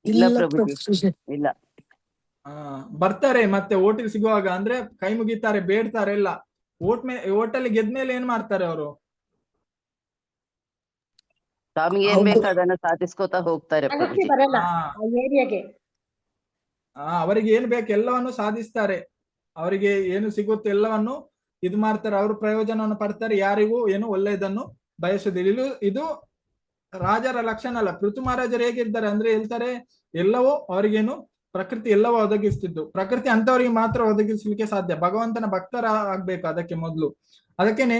ಇಲ್ಲ ಪ್ರಭುಜಿ, ಇಲ್ಲ. ಬರ್ತಾರೆ ಮತ್ತೆ ಓಟಿಗೆ ಸಿಗುವಾಗ ಅಂದ್ರೆ ಕೈ ಮುಗಿತಾರೆ, ಬೇಡ್ತಾರೆ ಎಲ್ಲ. ಓಟಲ್ಲಿ ಗೆದ್ಮೇಲೆ ಏನ್ ಮಾಡ್ತಾರೆ ಅವರು? ತಮಗೆ ಏನ್ ಬೇಕು ಅದನ್ನ ಸಾಧಿಸ್ಕೋತಾ ಹೋಗ್ತಾರೆ ಪ್ರಭುಜಿ. ಬರಲ್ಲ ಏರಿಯಾಗೆ. ಅವರಿಗೆ ಏನ್ ಬೇಕು ಎಲ್ಲವನ್ನು ಸಾಧಿಸ್ತಾರೆ. ಅವರಿಗೆ ಏನು ಸಿಗುತ್ತೆ ಎಲ್ಲವನ್ನು ಇದು ಮಾಡ್ತಾರೆ. ಅವರು ಪ್ರಯೋಜನವನ್ನು ಪಡ್ತಾರೆ, ಯಾರಿಗೂ ಏನು ಒಳ್ಳೆಯದನ್ನು ಬಯಸುದಿಲ್ಲ. ಇದು ರಾಜರ ಲಕ್ಷಣ ಅಲ್ಲ. ಪೃಥು ಮಹಾರಾಜರು ಹೇಗಿದ್ದಾರೆ ಅಂದ್ರೆ ಹೇಳ್ತಾರೆ, ಎಲ್ಲವೂ ಅವರಿಗೇನು ಪ್ರಕೃತಿ ಎಲ್ಲವೂ ಒದಗಿಸ್ತಿದ್ದು. ಪ್ರಕೃತಿ ಅಂತವರಿಗೆ ಮಾತ್ರ ಒದಗಿಸ್ಲಿಕ್ಕೆ ಸಾಧ್ಯ. ಭಗವಂತನ ಭಕ್ತರ ಆಗ್ಬೇಕು ಅದಕ್ಕೆ ಮೊದಲು. ಅದಕ್ಕೇನೆ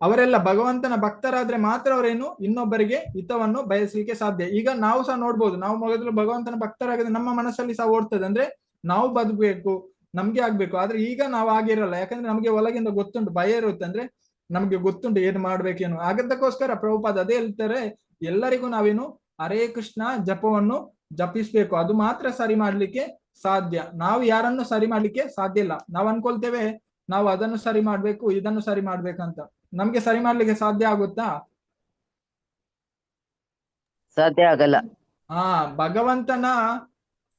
ಅವರೆಲ್ಲ ಭಗವಂತನ ಭಕ್ತರಾದ್ರೆ ಮಾತ್ರ ಅವರೇನು ಇನ್ನೊಬ್ಬರಿಗೆ ಹಿತವನ್ನು ಬಯಸಲಿಕ್ಕೆ ಸಾಧ್ಯ. ಈಗ ನಾವು ಸಹ ನೋಡ್ಬೋದು, ನಾವು ಮೊದಲು ಭಗವಂತನ ಭಕ್ತರಾಗಿದ್ರೆ ನಮ್ಮ ಮನಸ್ಸಲ್ಲಿ ಸಹ ಓಡ್ತದೆ ಅಂದ್ರೆ ನಾವು ಬದುಕಬೇಕು, ನಮ್ಗೆ ಆಗ್ಬೇಕು. ಆದ್ರೆ ಈಗ ನಾವು ಆಗಿರಲ್ಲ, ಯಾಕಂದ್ರೆ ನಮ್ಗೆ ಒಳಗಿಂದ ಗೊತ್ತುಂಟು, ಭಯ ಇರುತ್ತೆ. ಅಂದ್ರೆ ನಮ್ಗೆ ಗೊತ್ತುಂಟು ಏನ್ ಮಾಡ್ಬೇಕೇನು. ಆಗದಕ್ಕೋಸ್ಕರ ಪ್ರಭುಪಾದ ಅದೇ ಹೇಳ್ತಾರೆ, ಎಲ್ಲರಿಗೂ ನಾವೇನು ಹರೇ ಕೃಷ್ಣ ಜಪವನ್ನು ಜಪಿಸ್ಬೇಕು, ಅದು ಮಾತ್ರ ಸರಿ ಮಾಡ್ಲಿಕ್ಕೆ ಸಾಧ್ಯ. ನಾವು ಯಾರನ್ನು ಸರಿ ಮಾಡ್ಲಿಕ್ಕೆ ಸಾಧ್ಯ ಇಲ್ಲ. ನಾವು ಅನ್ಕೊಳ್ತೇವೆ ನಾವು ಅದನ್ನು ಸರಿ ಮಾಡ್ಬೇಕು, ಇದನ್ನು ಸರಿ ಮಾಡ್ಬೇಕಂತ. ನಮ್ಗೆ ಸರಿ ಮಾಡ್ಲಿಕ್ಕೆ ಸಾಧ್ಯ ಆಗುತ್ತಾ? ಸಾಧ್ಯ ಆಗಲ್ಲ. ಭಗವಂತನ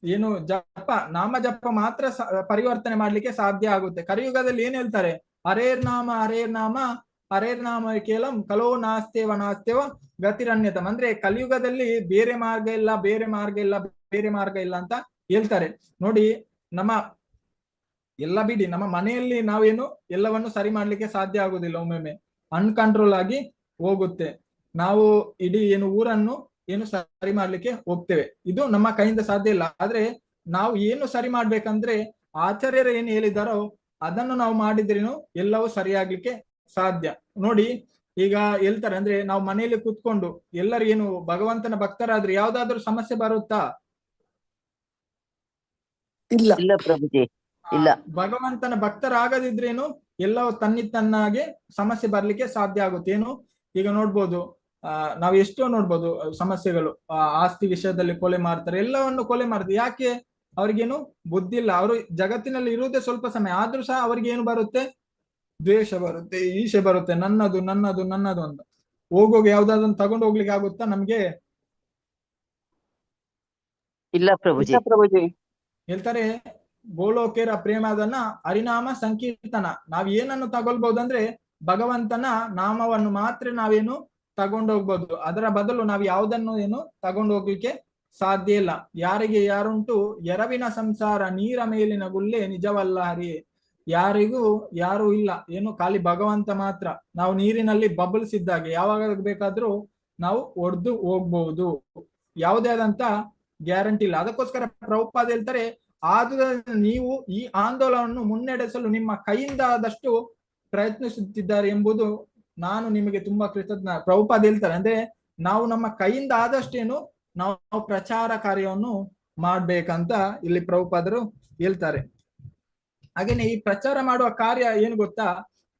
ಏನು ಜಪ, ನಾಮ ಜಪ ಮಾತ್ರ ಪರಿವರ್ತನೆ ಮಾಡ್ಲಿಕ್ಕೆ ಸಾಧ್ಯ ಆಗುತ್ತೆ. ಕಲಿಯುಗದಲ್ಲಿ ಏನ್ ಹೇಳ್ತಾರೆ? ಹರೇರ್ ನಾಮ ಹರೇರ್ ನಾಮ ಹರೇರ್ ನಾಮ ಕೇವಲಂ ಕಲೋ ನಾಸ್ತೇವ ನಾಸ್ತೇವ ಗತಿರಣ್ಯತಮ್. ಅಂದ್ರೆ ಕಲಿಯುಗದಲ್ಲಿ ಬೇರೆ ಮಾರ್ಗ ಇಲ್ಲ, ಬೇರೆ ಮಾರ್ಗ ಇಲ್ಲ, ಬೇರೆ ಮಾರ್ಗ ಇಲ್ಲ ಅಂತ ಹೇಳ್ತಾರೆ. ನೋಡಿ, ನಮ್ಮ ಎಲ್ಲ ಬಿಡಿ, ನಮ್ಮ ಮನೆಯಲ್ಲಿ ನಾವೇನು ಎಲ್ಲವನ್ನು ಸರಿ ಮಾಡ್ಲಿಕ್ಕೆ ಸಾಧ್ಯ ಆಗುದಿಲ್ಲ. ಒಮ್ಮೊಮ್ಮೆ ಅನ್ಕಂಟ್ರೋಲ್ ಆಗಿ ಹೋಗುತ್ತೆ. ನಾವು ಇಡೀ ಏನು ಊರನ್ನು ಏನು ಸರಿ ಮಾಡ್ಲಿಕ್ಕೆ ಹೋಗ್ತೇವೆ, ಇದು ನಮ್ಮ ಕೈಯಿಂದ ಸಾಧ್ಯ ಇಲ್ಲ. ಆದ್ರೆ ನಾವು ಏನು ಸರಿ ಮಾಡ್ಬೇಕಂದ್ರೆ ಆಚಾರ್ಯರು ಏನು ಹೇಳಿದಾರೋ ಅದನ್ನು ನಾವು ಮಾಡಿದ್ರೇನು ಎಲ್ಲವೂ ಸರಿಯಾಗ್ಲಿಕ್ಕೆ ಸಾಧ್ಯ. ನೋಡಿ, ಈಗ ಹೇಳ್ತಾರೆ ಅಂದ್ರೆ ನಾವು ಮನೆಯಲ್ಲಿ ಕುತ್ಕೊಂಡು ಎಲ್ಲರೂ ಏನು ಭಗವಂತನ ಭಕ್ತರಾದ್ರೆ ಯಾವ್ದಾದ್ರು ಸಮಸ್ಯೆ ಬರುತ್ತಾ? ಇಲ್ಲ ಪ್ರಭುಜಿ, ಇಲ್ಲ. ಭಗವಂತನ ಭಕ್ತರಾಗದಿದ್ರೇನು ಎಲ್ಲವೂ ತನ್ನಿತ್ತನ್ನಾಗೆ ಸಮಸ್ಯೆ ಬರ್ಲಿಕ್ಕೆ ಸಾಧ್ಯ ಆಗುತ್ತೆ. ಏನು ಈಗ ನೋಡ್ಬೋದು, ನಾವು ಎಷ್ಟೋ ನೋಡ್ಬೋದು ಸಮಸ್ಯೆಗಳು. ಆಸ್ತಿ ವಿಷಯದಲ್ಲಿ ಕೊಲೆ ಮಾಡ್ತಾರೆ, ಎಲ್ಲವನ್ನು ಕೊಲೆ ಮಾಡ್ತಾರೆ. ಯಾಕೆ? ಅವ್ರಿಗೇನು ಬುದ್ಧಿ ಇಲ್ಲ. ಅವರು ಜಗತ್ತಿನಲ್ಲಿ ಇರುವುದೇ ಸ್ವಲ್ಪ ಸಮಯ, ಆದ್ರೂ ಸಹ ಅವ್ರಿಗೆ ಏನು ಬರುತ್ತೆ? ದ್ವೇಷ ಬರುತ್ತೆ, ಈಶೆ ಬರುತ್ತೆ, ನನ್ನದು ನನ್ನದು ನನ್ನದು ಅಂತ. ಹೋಗೋಗಿ ಯಾವ್ದಾದ್ರು ತಗೊಂಡು ಹೋಗ್ಲಿಕ್ಕೆ ಆಗುತ್ತಾ ನಮ್ಗೆ? ಇಲ್ಲ ಪ್ರಭುಜಿ. ಇಲ್ಲ ಪ್ರಭುಜಿ. ಹೇಳ್ತಾರೆ ಗೋಲೋಕೇರ ಪ್ರೇಮದನ್ನ ಹರಿನಾಮ ಸಂಕೀರ್ತನ. ನಾವ್ ಏನನ್ನು ತಗೊಳ್ಬಹುದಂದ್ರೆ ಭಗವಂತನ ನಾಮವನ್ನು ಮಾತ್ರ ನಾವೇನು ತಗೊಂಡೋಗ್ಬೋದು. ಅದರ ಬದಲು ನಾವು ಯಾವುದನ್ನು ಏನು ತಗೊಂಡು ಹೋಗ್ಲಿಕ್ಕೆ ಸಾಧ್ಯ ಇಲ್ಲ. ಯಾರಿಗೆ ಯಾರುಂಟು ಎರವಿನ ಸಂಸಾರ ನೀರ ಮೇಲಿನ ಗುಲ್ಲೆ ನಿಜವಲ್ಲ ಹರಿ. ಯಾರಿಗೂ ಯಾರು ಇಲ್ಲ, ಏನು ಖಾಲಿ ಭಗವಂತ ಮಾತ್ರ. ನಾವು ನೀರಿನಲ್ಲಿ ಬಬಲ್ಸ್ ಇದ್ದಾಗೆ ಯಾವಾಗ ಬೇಕಾದ್ರೂ ನಾವು ಒಡೆದು ಹೋಗ್ಬಹುದು, ಯಾವುದೇ ಆದಂತ ಗ್ಯಾರಂಟಿ ಇಲ್ಲ. ಅದಕ್ಕೋಸ್ಕರ ಪ್ರಭುಪಾದ ಹೇಳ್ತಾರೆ, ಆದ್ರೆ ನೀವು ಈ ಆಂದೋಲನವನ್ನು ಮುನ್ನಡೆಸಲು ನಿಮ್ಮ ಕೈಯಿಂದ ಆದಷ್ಟು ಪ್ರಯತ್ನಿಸುತ್ತಿದ್ದಾರೆ ಎಂಬುದು ನಾನು ನಿಮಗೆ ತುಂಬಾ ಕೃತಜ್ಞ. ಪ್ರಭುಪಾದ ಹೇಳ್ತಾರೆ ಅಂದ್ರೆ ನಾವು ನಮ್ಮ ಕೈಯಿಂದ ಆದಷ್ಟೇನು ನಾವು ಪ್ರಚಾರ ಕಾರ್ಯವನ್ನು ಮಾಡ್ಬೇಕಂತ ಇಲ್ಲಿ ಪ್ರಭುಪಾದರು ಹೇಳ್ತಾರೆ. ಹಾಗೇನೆ ಈ ಪ್ರಚಾರ ಮಾಡುವ ಕಾರ್ಯ ಏನು ಗೊತ್ತಾ,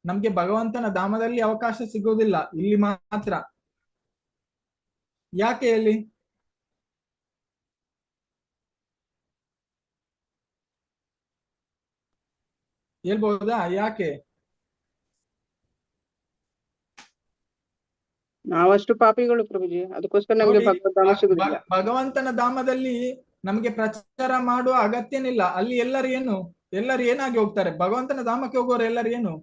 ನಮ್ಗೆ ಭಗವಂತನ ಧಾಮದಲ್ಲಿ ಅವಕಾಶ ಸಿಗೋದಿಲ್ಲ, ಇಲ್ಲಿ ಮಾತ್ರ. ಯಾಕೆ ಹೇಳಿ? ಹೇಳ್ಬಹುದಾ ಯಾಕೆ? ನಾವಷ್ಟು ಪಾಪಿಗಳು ಪ್ರಭುಜಿ, ಅದಕ್ಕೋಸ್ಕರ ನಮ್ಗೆ ನೋಡಿ, ಭಗವದ್ಧಾಮ ಸಿಗುದಿಲ್ಲ. ಭಗವಂತನ ಧಾಮದಲ್ಲಿ ನಮ್ಗೆ ಪ್ರಚಾರ ಮಾಡುವ ಅಗತ್ಯನಿಲ್ಲ. ಅಲ್ಲಿ ಎಲ್ಲರೂ ಏನಾಗಿ ಹೋಗ್ತಾರೆ? ಭಗವಂತನ ಧಾಮಕ್ಕೆ ಹೋಗೋರು ಎಲ್ಲರೂ ಏನು?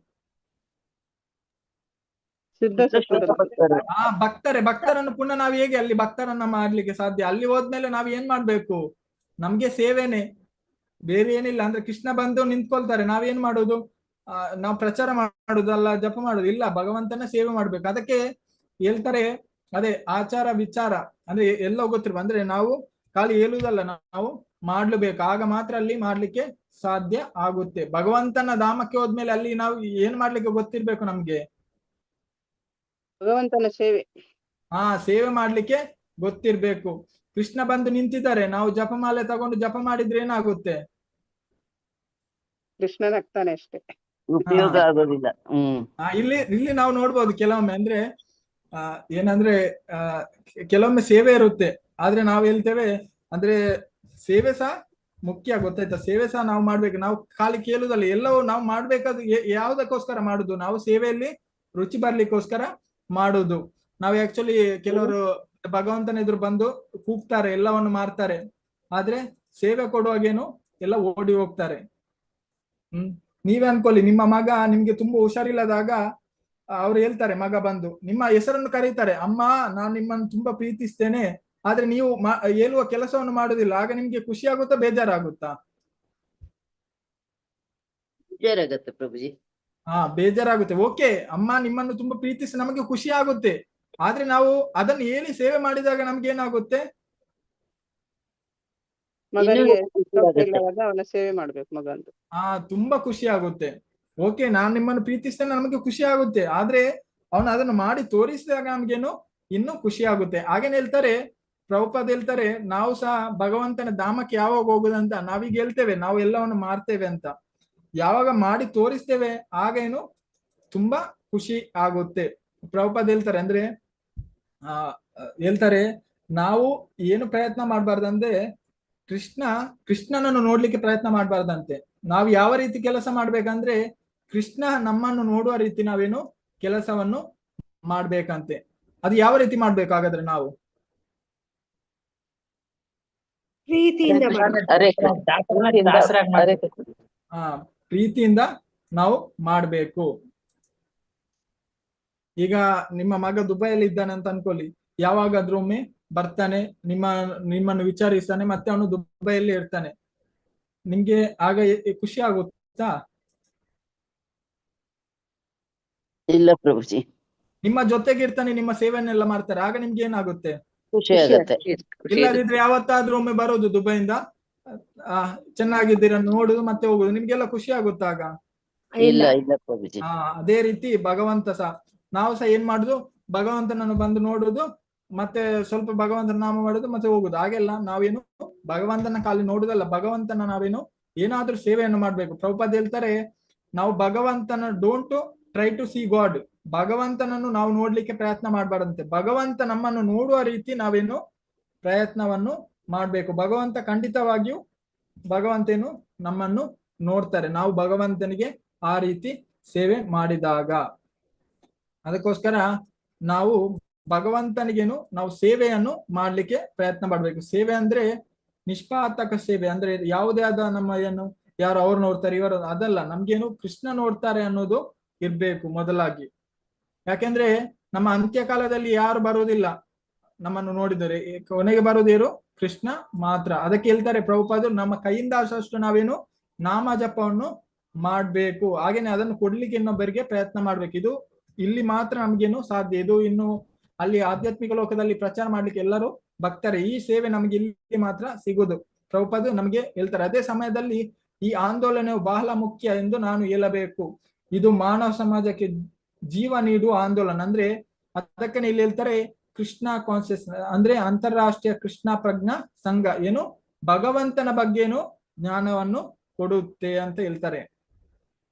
ಸಿದ್ಧ ಸತ್ವರ ಆ ಭಕ್ತರನ್ನು ಪುನಃ ನಾವ್ ಹೇಗೆ ಅಲ್ಲಿ ಭಕ್ತರನ್ನ ಮಾಡ್ಲಿಕ್ಕೆ ಸಾಧ್ಯ? ಅಲ್ಲಿ ಹೋದ್ಮೇಲೆ ನಾವ್ ಏನ್ ಮಾಡ್ಬೇಕು? ನಮ್ಗೆ ಸೇವೆನೆ, ಬೇರೆ ಏನಿಲ್ಲ. ಅಂದ್ರೆ ಕೃಷ್ಣ ಬಂದು ನಿಂತ್ಕೊಳ್ತಾರೆ, ನಾವೇನ್ ಮಾಡೋದು? ನಾವು ಪ್ರಚಾರ ಮಾಡುದಲ್ಲ, ಜಪ ಮಾಡುದು ಇಲ್ಲ, ಭಗವಂತನ ಸೇವೆ ಮಾಡ್ಬೇಕು. ಅದಕ್ಕೆ ಹೇಳ್ತಾರೆ, ಅದೇ ಆಚಾರ ವಿಚಾರ ಅಂದ್ರೆ ಎಲ್ಲ ಗೊತ್ತಿರ್ಬೇಕು. ಅಂದ್ರೆ ನಾವು ಖಾಲಿ ಹೇಳುವುದಲ್ಲ, ನಾವು ಮಾಡ್ಲೇಬೇಕು. ಆಗ ಮಾತ್ರ ಅಲ್ಲಿ ಮಾಡ್ಲಿಕ್ಕೆ ಸಾಧ್ಯ ಆಗುತ್ತೆ. ಭಗವಂತನ ಧಾಮಕ್ಕೆ ಹೋದ್ಮೇಲೆ ಅಲ್ಲಿ ನಾವು ಏನ್ ಮಾಡ್ಲಿಕ್ಕೆ ಗೊತ್ತಿರ್ಬೇಕು ನಮ್ಗೆ? ಭಗವಂತನ ಸೇವೆ. ಸೇವೆ ಮಾಡ್ಲಿಕ್ಕೆ ಗೊತ್ತಿರ್ಬೇಕು. ಕೃಷ್ಣ ಬಂದು ನಿಂತಿದ್ದಾರೆ, ನಾವು ಜಪಮಾಲೆ ತಗೊಂಡು ಜಪ ಮಾಡಿದ್ರೆ ಏನಾಗುತ್ತೆ? ಕೃಷ್ಣನಾಗ್ತಾನೆ ಅಷ್ಟೇ, ಉಪಯೋಗ ಆಗೋದಿಲ್ಲ. ಇಲ್ಲಿ ನಾವು ನೋಡ್ಬೋದು ಕೆಲವೊಮ್ಮೆ. ಅಂದ್ರೆ ಏನಂದ್ರೆ ಕೆಲವೊಮ್ಮೆ ಸೇವೆ ಇರುತ್ತೆ, ಆದ್ರೆ ನಾವು ಹೇಳ್ತೇವೆ ಅಂದ್ರೆ ಸೇವೆ ಸಹ ಮುಖ್ಯ, ಗೊತ್ತಾಯ್ತಾ? ಸೇವೆ ಸಹ ನಾವು ಮಾಡ್ಬೇಕು. ನಾವು ಖಾಲಿ ಕೇಳುದಲ್ಲ, ಎಲ್ಲವೂ ನಾವು ಮಾಡ್ಬೇಕಾದ್ರೆ ಯಾವುದಕ್ಕೋಸ್ಕರ ಮಾಡುದು? ನಾವು ಸೇವೆಯಲ್ಲಿ ರುಚಿ ಬರ್ಲಿಕ್ಕೋಸ್ಕರ ಮಾಡುದು. ನಾವು ಆಕ್ಚುಲಿ ಕೆಲವರು ಭಗವಂತನ ಎದುರು ಬಂದು ಕೂಗ್ತಾರೆ, ಎಲ್ಲವನ್ನು ಮಾಡ್ತಾರೆ, ಆದ್ರೆ ಸೇವೆ ಕೊಡುವಾಗೇನು ಎಲ್ಲ ಓಡಿ ಹೋಗ್ತಾರೆ. ನೀವೇ ಅನ್ಕೊಳ್ಳಿ, ನಿಮ್ಮ ಮಗ ನಿಮ್ಗೆ ತುಂಬಾ ಹುಷಾರಿಲ್ಲದಾಗ ಅವ್ರು ಹೇಳ್ತಾರೆ, ಮಗ ಬಂದು ನಿಮ್ಮ ಹೆಸರನ್ನು ಕರೀತಾರೆ, ಅಮ್ಮ ನಾನು ನಿಮ್ಮನ್ನು ತುಂಬಾ ಪ್ರೀತಿಸ್ತೇನೆ, ಆದ್ರೆ ನೀವು ಹೇಳುವ ಕೆಲಸವನ್ನು ಮಾಡುದಿಲ್ಲ. ಆಗ ನಿಮ್ಗೆ ಖುಷಿ ಆಗುತ್ತಾ ಬೇಜಾರಾಗುತ್ತಾ? ಬೇಜಾರಾಗತ್ತೆ ಪ್ರಭುಜಿ. ಬೇಜಾರಾಗುತ್ತೆ. ಓಕೆ, ಅಮ್ಮ ನಿಮ್ಮನ್ನು ತುಂಬಾ ಪ್ರೀತಿಸಿ ನಮಗೆ ಖುಷಿ ಆಗುತ್ತೆ, ಆದ್ರೆ ನಾವು ಅದನ್ನು ಹೇಳಿ ಸೇವೆ ಮಾಡಿದಾಗ ನಮ್ಗೆ ಏನಾಗುತ್ತೆ? ಮಗನಿಗೆ ಇಲ್ಲವಾಗ ಅವನ ಸೇವೆ ಮಾಡ್ಬೇಕು ಮಗಂದು. ತುಂಬಾ ಖುಷಿ ಆಗುತ್ತೆ. ಓಕೆ, ನಾನ್ ನಿಮ್ಮನ್ನು ಪ್ರೀತಿಸ್ತೇನೆ, ನಮಗೆ ಖುಷಿ ಆಗುತ್ತೆ, ಆದ್ರೆ ಅವನು ಅದನ್ನು ಮಾಡಿ ತೋರಿಸಿದಾಗ ನಮ್ಗೇನು ಇನ್ನೂ ಖುಷಿ ಆಗುತ್ತೆ. ಹಾಗೇನೆ ಹೇಳ್ತಾರೆ, ಪ್ರಭುಪಾದ ಹೇಳ್ತಾರೆ, ನಾವು ಸಹ ಭಗವಂತನ ಧಾಮಕ್ಕೆ ಯಾವಾಗ ಹೋಗುದಂತ ನಾವೀಗ ಹೇಳ್ತೇವೆ, ನಾವು ಎಲ್ಲವನ್ನು ಮಾಡ್ತೇವೆ ಅಂತ. ಯಾವಾಗ ಮಾಡಿ ತೋರಿಸ್ತೇವೆ ಆಗ ಏನು ತುಂಬಾ ಖುಷಿ ಆಗುತ್ತೆ. ಪ್ರಭುಪಾದ ಹೇಳ್ತಾರೆ, ಅಂದ್ರೆ ಹೇಳ್ತಾರೆ ನಾವು ಏನು ಪ್ರಯತ್ನ ಮಾಡ್ಬಾರ್ದಂದ್ರೆ ಕೃಷ್ಣನನ್ನು ನೋಡ್ಲಿಕ್ಕೆ ಪ್ರಯತ್ನ ಮಾಡ್ಬಾರ್ದಂತೆ. ನಾವು ಯಾವ ರೀತಿ ಕೆಲಸ ಮಾಡ್ಬೇಕಂದ್ರೆ ಕೃಷ್ಣ ನಮ್ಮನ್ನು ನೋಡುವ ರೀತಿ ನಾವೇನು ಕೆಲಸವನ್ನು ಮಾಡ್ಬೇಕಂತೆ. ಅದು ಯಾವ ರೀತಿ ಮಾಡ್ಬೇಕಾಗಾದ್ರೆ ನಾವು ಪ್ರೀತಿಯಿಂದ ಪ್ರೀತಿಯಿಂದ ನಾವು ಮಾಡ್ಬೇಕು. ಈಗ ನಿಮ್ಮ ಮಗ ದುಬೈಯಲ್ಲಿ ಇದ್ದಾನೆ ಅಂತ ಅನ್ಕೊಳ್ಳಿ, ಯಾವಾಗಾದ್ರೂ ಒಮ್ಮೆ ಬರ್ತಾನೆ, ನಿಮ್ಮನ್ನು ವಿಚಾರಿಸ್ತಾನೆ, ಮತ್ತೆ ಅವನು ದುಬೈಯಲ್ಲಿ ಇರ್ತಾನೆ, ನಿಮ್ಗೆ ಆಗ ಖುಷಿ ಆಗುತ್ತಾ? ಇಲ್ಲ ಪ್ರಭುಜಿ. ನಿಮ್ಮ ಜೊತೆಗೆ ಇರ್ತಾನೆ, ನಿಮ್ಮ ಸೇವೆಯನ್ನೆಲ್ಲ ಮಾಡ್ತಾರೆ, ಆಗ ನಿಮ್ಗೆ ಏನಾಗುತ್ತೆ? ಖುಷಿ ಆಗುತ್ತೆ. ಇಲ್ಲದಿದ್ರೆ ಯಾವತ್ತಾದ್ರೂ ಒಮ್ಮೆ ಬರೋದು ದುಬೈಯಿಂದ, ಚೆನ್ನಾಗಿದ್ದೀರ ನೋಡುದು ಮತ್ತೆ ಹೋಗುದು, ನಿಮ್ಗೆಲ್ಲ ಖುಷಿ ಆಗುತ್ತಾಗ? ಇಲ್ಲ ಇಲ್ಲ ಪ್ರಭುಜಿ. ಅದೇ ರೀತಿ ಭಗವಂತ ಸಹ, ನಾವು ಸಹ ಏನ್ ಮಾಡುದು, ಭಗವಂತನನ್ನು ಬಂದು ನೋಡುದು, ಮತ್ತೆ ಸ್ವಲ್ಪ ಭಗವಂತನ ನಾಮ ಮಾಡುದು, ಮತ್ತೆ ಹೋಗುದು. ಹಾಗೆಲ್ಲ ನಾವೇನು ಭಗವಂತನ ಖಾಲಿ ನೋಡುದಲ್ಲ, ಭಗವಂತನ ನಾವೇನು ಏನಾದ್ರೂ ಸೇವೆಯನ್ನು ಮಾಡ್ಬೇಕು. ಪ್ರಭುಪಾದ ಹೇಳ್ತಾರೆ, ನಾವು ಭಗವಂತನ don't try to see God, ಭಗವಂತನನ್ನು ನಾವು ನೋಡ್ಲಿಕ್ಕೆ ಪ್ರಯತ್ನ ಮಾಡ್ಬಾರ್ದಂತೆ, ಭಗವಂತ ನಮ್ಮನ್ನು ನೋಡುವ ರೀತಿ ನಾವೇನು ಪ್ರಯತ್ನವನ್ನು ಮಾಡ್ಬೇಕು. ಭಗವಂತ ಖಂಡಿತವಾಗಿಯೂ ಭಗವಂತನು ನಮ್ಮನ್ನು ನೋಡ್ತಾರೆ, ನಾವು ಭಗವಂತನಿಗೆ ಆ ರೀತಿ ಸೇವೆ ಮಾಡಿದಾಗ. ಅದಕ್ಕೋಸ್ಕರ ನಾವು ಭಗವಂತನಿಗೇನು ನಾವು ಸೇವೆಯನ್ನು ಮಾಡ್ಲಿಕ್ಕೆ ಪ್ರಯತ್ನ ಪಡ್ಬೇಕು. ಸೇವೆ ಅಂದ್ರೆ ನಿಷ್ಪಾತಕ ಸೇವೆ ಅಂದ್ರೆ ಯಾವುದೇ ಆದ ನಮ್ಮ ಏನು ಯಾರು ಅವ್ರು ನೋಡ್ತಾರೆ ಇವರು ಅದಲ್ಲ, ನಮ್ಗೇನು ಕೃಷ್ಣ ನೋಡ್ತಾರೆ ಅನ್ನೋದು ಇರ್ಬೇಕು ಮೊದಲಾಗಿ. ಯಾಕೆಂದ್ರೆ ನಮ್ಮ ಅಂತ್ಯಕಾಲದಲ್ಲಿ ಯಾರು ಬರುವುದಿಲ್ಲ ನಮ್ಮನ್ನು ನೋಡಿದರೆ, ಕೊನೆಗೆ ಬರುವುದೇರು ಕೃಷ್ಣ ಮಾತ್ರ. ಅದಕ್ಕೆ ಹೇಳ್ತಾರೆ ಪ್ರಭುಪಾದರು, ನಮ್ಮ ಕೈಯಿಂದ ಆದಷ್ಟು ನಾವೇನು ನಾಮ ಜಪವನ್ನು ಮಾಡ್ಬೇಕು, ಹಾಗೇನೆ ಅದನ್ನು ಕೊಡ್ಲಿಕ್ಕೆ ಇನ್ನೊಬ್ಬರಿಗೆ ಪ್ರಯತ್ನ ಮಾಡ್ಬೇಕು. ಇದು ಇಲ್ಲಿ ಮಾತ್ರ ನಮ್ಗೇನು ಸಾಧ್ಯ. ಇದು ಇನ್ನು ಅಲ್ಲಿ ಆಧ್ಯಾತ್ಮಿಕ ಲೋಕದಲ್ಲಿ ಪ್ರಚಾರ ಮಾಡ್ಲಿಕ್ಕೆ ಎಲ್ಲರೂ ಭಕ್ತರೆ. ಈ ಸೇವೆ ನಮ್ಗೆ ಇಲ್ಲಿ ಮಾತ್ರ ಸಿಗುದು. ಪ್ರಭುಪಾದರು ನಮ್ಗೆ ಹೇಳ್ತಾರೆ. ಅದೇ ಸಮಯದಲ್ಲಿ ಈ ಆಂದೋಲನವು ಬಹಳ ಮುಖ್ಯ ಎಂದು ನಾನು ಹೇಳಬೇಕು. ಇದು ಮಾನವ ಸಮಾಜಕ್ಕೆ ಜೀವ ನೀಡುವ ಆಂದೋಲನ. ಅಂದ್ರೆ ಅದಕ್ಕೆ ಇಲ್ಲಿ ಹೇಳ್ತಾರೆ ಕೃಷ್ಣ ಕಾನ್ಸಿಯಸ್ ಅಂದ್ರೆ ಅಂತಾರಾಷ್ಟ್ರೀಯ ಕೃಷ್ಣ ಪ್ರಜ್ಞಾ ಸಂಘ ಏನು ಭಗವಂತನ ಬಗ್ಗೆನು ಜ್ಞಾನವನ್ನು ಕೊಡುತ್ತೆ ಅಂತ ಹೇಳ್ತಾರೆ.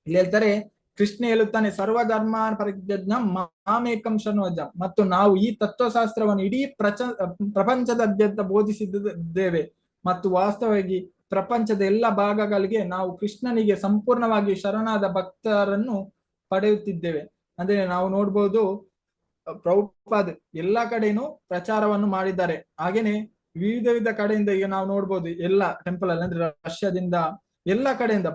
ಇಲ್ಲಿ ಹೇಳ್ತಾರೆ ಕೃಷ್ಣ ಹೇಳುತ್ತಾನೆ ಸರ್ವಧರ್ಮ ಪರಿತ್ಯಜ್ಯ ಮಾಮೇಕಂ ಶೃಣ್ವಜ. ಮತ್ತು ನಾವು ಈ ತತ್ವಶಾಸ್ತ್ರವನ್ನು ಇಡೀ ಪ್ರಪಂಚದಾದ್ಯಂತ ಬೋಧಿಸಿದ್ದೇವೆ ಮತ್ತು ವಾಸ್ತವವಾಗಿ ಪ್ರಪಂಚದ ಎಲ್ಲ ಭಾಗಗಳಿಗೆ ನಾವು ಕೃಷ್ಣನಿಗೆ ಸಂಪೂರ್ಣವಾಗಿ ಶರಣಾದ ಭಕ್ತರನ್ನು ಪಡೆಯುತ್ತಿದ್ದೇವೆ. ಅಂದ್ರೆ ನಾವು ನೋಡ್ಬೋದು ಪ್ರಭುಪಾದ್ ಎಲ್ಲಾ ಕಡೆನೂ ಪ್ರಚಾರವನ್ನು ಮಾಡಿದ್ದಾರೆ. ಹಾಗೇನೆ ವಿವಿಧ ಕಡೆಯಿಂದ ಈಗ ನಾವು ನೋಡ್ಬೋದು ಎಲ್ಲ ಟೆಂಪಲ್ ಅಲ್ಲಿ ಅಂದ್ರೆ ರಷ್ಯಾದಿಂದ ಎಲ್ಲ ಕಡೆಯಿಂದ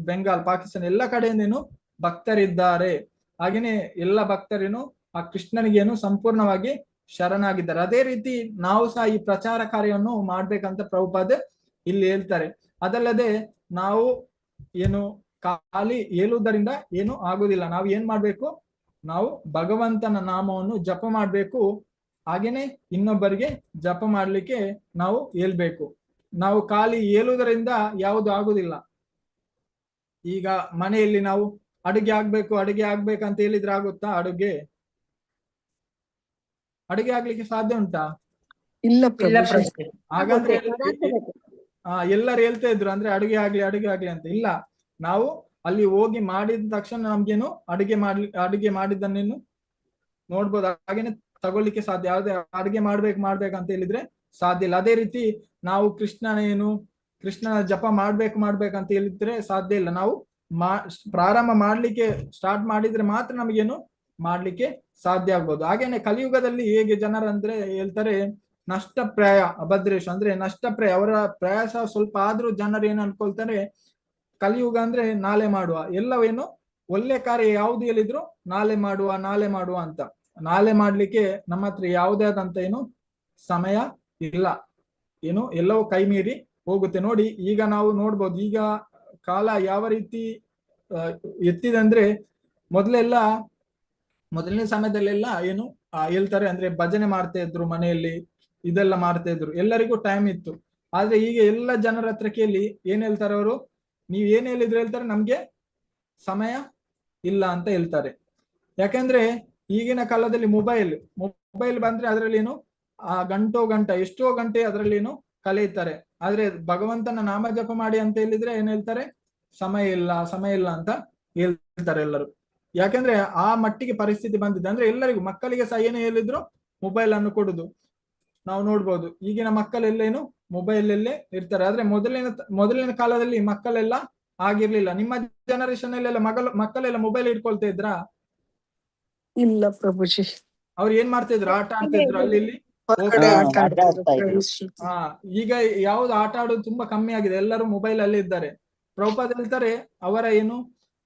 ಬೆಂಗಾಲ್ ಪಾಕಿಸ್ತಾನ ಎಲ್ಲ ಕಡೆಯಿಂದೇನು ಭಕ್ತರಿದ್ದಾರೆ. ಹಾಗೇನೆ ಎಲ್ಲ ಭಕ್ತರೇನು ಆ ಕೃಷ್ಣನಿಗೇನು ಸಂಪೂರ್ಣವಾಗಿ ಶರಣಾಗಿದ್ದಾರೆ. ಅದೇ ರೀತಿ ನಾವು ಸಹ ಈ ಪ್ರಚಾರ ಕಾರ್ಯವನ್ನು ಮಾಡ್ಬೇಕಂತ ಪ್ರಭುಪಾದ್ ಇಲ್ಲಿ ಹೇಳ್ತಾರೆ. ಅದಲ್ಲದೆ ನಾವು ಏನು ಖಾಲಿ ಹೇಳುವುದರಿಂದ ಏನು ಆಗುದಿಲ್ಲ. ನಾವು ಏನ್ ಮಾಡ್ಬೇಕು, ನಾವು ಭಗವಂತನ ನಾಮವನ್ನು ಜಪ ಮಾಡ್ಬೇಕು. ಹಾಗೇನೆ ಇನ್ನೊಬ್ಬರಿಗೆ ಜಪ ಮಾಡ್ಲಿಕ್ಕೆ ನಾವು ಹೇಳ್ಬೇಕು. ನಾವು ಖಾಲಿ ಹೇಳುವುದರಿಂದ ಯಾವುದು ಆಗುದಿಲ್ಲ. ಈಗ ಮನೆಯಲ್ಲಿ ನಾವು ಅಡುಗೆ ಆಗ್ಬೇಕಂತ ಹೇಳಿದ್ರೆ ಆಗುತ್ತಾ? ಅಡುಗೆ ಆಗ್ಲಿಕ್ಕೆ ಸಾಧ್ಯ ಉಂಟಾ? ಇಲ್ಲ ಇಲ್ಲ ಪ್ರಭುಜಿ. ಪ್ರಭುಜಿ. ಹಾಗಾದ್ರೆ ಎಲ್ಲರೂ ಹೇಳ್ತಾ ಇದ್ರು ಅಂದ್ರೆ ಅಡುಗೆ ಆಗ್ಲಿ ಅಂತ. ಇಲ್ಲ, ನಾವು ಅಲ್ಲಿ ಹೋಗಿ ಮಾಡಿದ ತಕ್ಷಣ ನಮ್ಗೇನು ಅಡುಗೆ ಮಾಡಿದ್ದನ್ನೇನು ನೋಡ್ಬೋದು, ಹಾಗೇನೆ ತಗೊಳ್ಳಿಕ್ಕೆ ಸಾಧ್ಯ. ಯಾವ್ದೇ ಅಡುಗೆ ಮಾಡ್ಬೇಕಂತ ಹೇಳಿದ್ರೆ ಸಾಧ್ಯ ಇಲ್ಲ. ಅದೇ ರೀತಿ ನಾವು ಕೃಷ್ಣನ ಜಪ ಮಾಡ್ಬೇಕಂತ ಹೇಳಿದ್ರೆ ಸಾಧ್ಯ ಇಲ್ಲ. ನಾವು ಪ್ರಾರಂಭ ಮಾಡ್ಲಿಕ್ಕೆ ಸ್ಟಾರ್ಟ್ ಮಾಡಿದ್ರೆ ಮಾತ್ರ ನಮಗೇನು ಮಾಡ್ಲಿಕ್ಕೆ ಸಾಧ್ಯ ಆಗ್ಬೋದು. ಹಾಗೇನೆ ಕಲಿಯುಗದಲ್ಲಿ ಹೇಗೆ ಜನರಂದ್ರೆ ಹೇಳ್ತಾರೆ ನಷ್ಟಪ್ರಾಯ ಅಭದ್ರೇಶ್ ಅಂದ್ರೆ ನಷ್ಟಪ್ರಾಯ, ಅವರ ಪ್ರಯಾಸ ಸ್ವಲ್ಪ ಆದ್ರೂ ಜನರು ಏನು ಅನ್ಕೊಳ್ತಾರೆ ಕಲಿಯುಗ ಅಂದ್ರೆ ನಾಳೆ ಮಾಡುವ, ಎಲ್ಲವೇನು ಒಳ್ಳೆ ಕಾರ್ಯ ಯಾವ್ದು ಹೇಳಿದ್ರು ನಾಳೆ ಮಾಡುವ ಅಂತ. ನಾಳೆ ಮಾಡ್ಲಿಕ್ಕೆ ನಮ್ಮ ಹತ್ರ ಯಾವುದೇ ಆದಂತ ಏನು ಸಮಯ ಇಲ್ಲ. ಏನು ಎಲ್ಲವೂ ಕೈ ಮೀರಿ ಹೋಗುತ್ತೆ. ನೋಡಿ ಈಗ ನಾವು ನೋಡ್ಬೋದು ಈಗ ಕಾಲ ಯಾವ ರೀತಿ ಎತ್ತಿದೆ ಅಂದ್ರೆ ಮೊದಲನೇ ಸಮಯದಲ್ಲೆಲ್ಲ ಏನು ಹೇಳ್ತಾರೆ ಅಂದ್ರೆ ಭಜನೆ ಮಾಡ್ತಾ ಇದ್ರು, ಮನೆಯಲ್ಲಿ ಇದೆಲ್ಲ ಮಾಡ್ತಾ ಇದ್ರು, ಎಲ್ಲರಿಗೂ ಟೈಮ್ ಇತ್ತು. ಆದ್ರೆ ಈಗ ಎಲ್ಲ ಜನರ ಹತ್ರ ಕೇಳಿ ಏನ್ ಹೇಳ್ತಾರೆ ಅವರು, ನೀವ್ ಏನ್ ಹೇಳಿದ್ರು ಹೇಳ್ತಾರೆ ನಮ್ಗೆ ಸಮಯ ಇಲ್ಲ ಅಂತ ಹೇಳ್ತಾರೆ. ಯಾಕಂದ್ರೆ ಈಗಿನ ಕಾಲದಲ್ಲಿ ಮೊಬೈಲ್ ಬಂದ್ರೆ ಅದ್ರಲ್ಲಿ ಏನು ಎಷ್ಟೋ ಗಂಟೆ ಅದ್ರಲ್ಲಿ ಏನು ಕಳೆಯುತ್ತಾರೆ. ಆದ್ರೆ ಭಗವಂತನ ನಾಮ ಜಪ ಮಾಡಿ ಅಂತ ಹೇಳಿದ್ರೆ ಏನ್ ಹೇಳ್ತಾರೆ, ಸಮಯ ಇಲ್ಲ ಅಂತ ಹೇಳ್ತಾರೆ ಎಲ್ಲರೂ. ಯಾಕಂದ್ರೆ ಆ ಮಟ್ಟಿಗೆ ಪರಿಸ್ಥಿತಿ ಬಂದಿದೆ. ಅಂದ್ರೆ ಎಲ್ಲರಿಗೂ ಮಕ್ಕಳಿಗೆ ಸಹ ಏನು ಹೇಳಿದ್ರು ಮೊಬೈಲ್ ಅನ್ನು ಕೊಡುದು ನಾವು ನೋಡ್ಬೋದು. ಈಗಿನ ಮಕ್ಕಳೆಲ್ಲೇನು ಮೊಬೈಲ್ ಇರ್ತಾರೆ. ಆದ್ರೆ ಮೊದಲಿನ ಕಾಲದಲ್ಲಿ ಮಕ್ಕಳೆಲ್ಲ ಆಗಿರ್ಲಿಲ್ಲ. ನಿಮ್ಮ ಜನರೇಷನ್ ಅಲ್ಲೆಲ್ಲ ಮಕ್ಕಳೆಲ್ಲ ಮೊಬೈಲ್ ಇಟ್ಕೊಳ್ತಾ ಇದ್ರಾ? ಇಲ್ಲ ಪ್ರಭುಜಿ. ಅವ್ರು ಏನ್ ಮಾಡ್ತಾ ಇದ್ರು, ಆಟ ಆಡ್ತಾ ಇದ್ರು ಅಲ್ಲಿ ಇಲ್ಲಿ. ಹೊರಗಡೆ ಆಟ ಆಡ್ತಿದ್ರು ಆಡ್ತಾ ಇದ್ರು. friends ಜೊತೆ. ಈಗ ಯಾವ್ದು ಆಟ ಆಡೋದು ತುಂಬಾ ಕಮ್ಮಿ ಆಗಿದೆ, ಎಲ್ಲರೂ ಮೊಬೈಲ್ ಅಲ್ಲಿ ಇದ್ದಾರೆ. ಪ್ರಭುಪಾದ ಹೇಳ್ತಾರೆ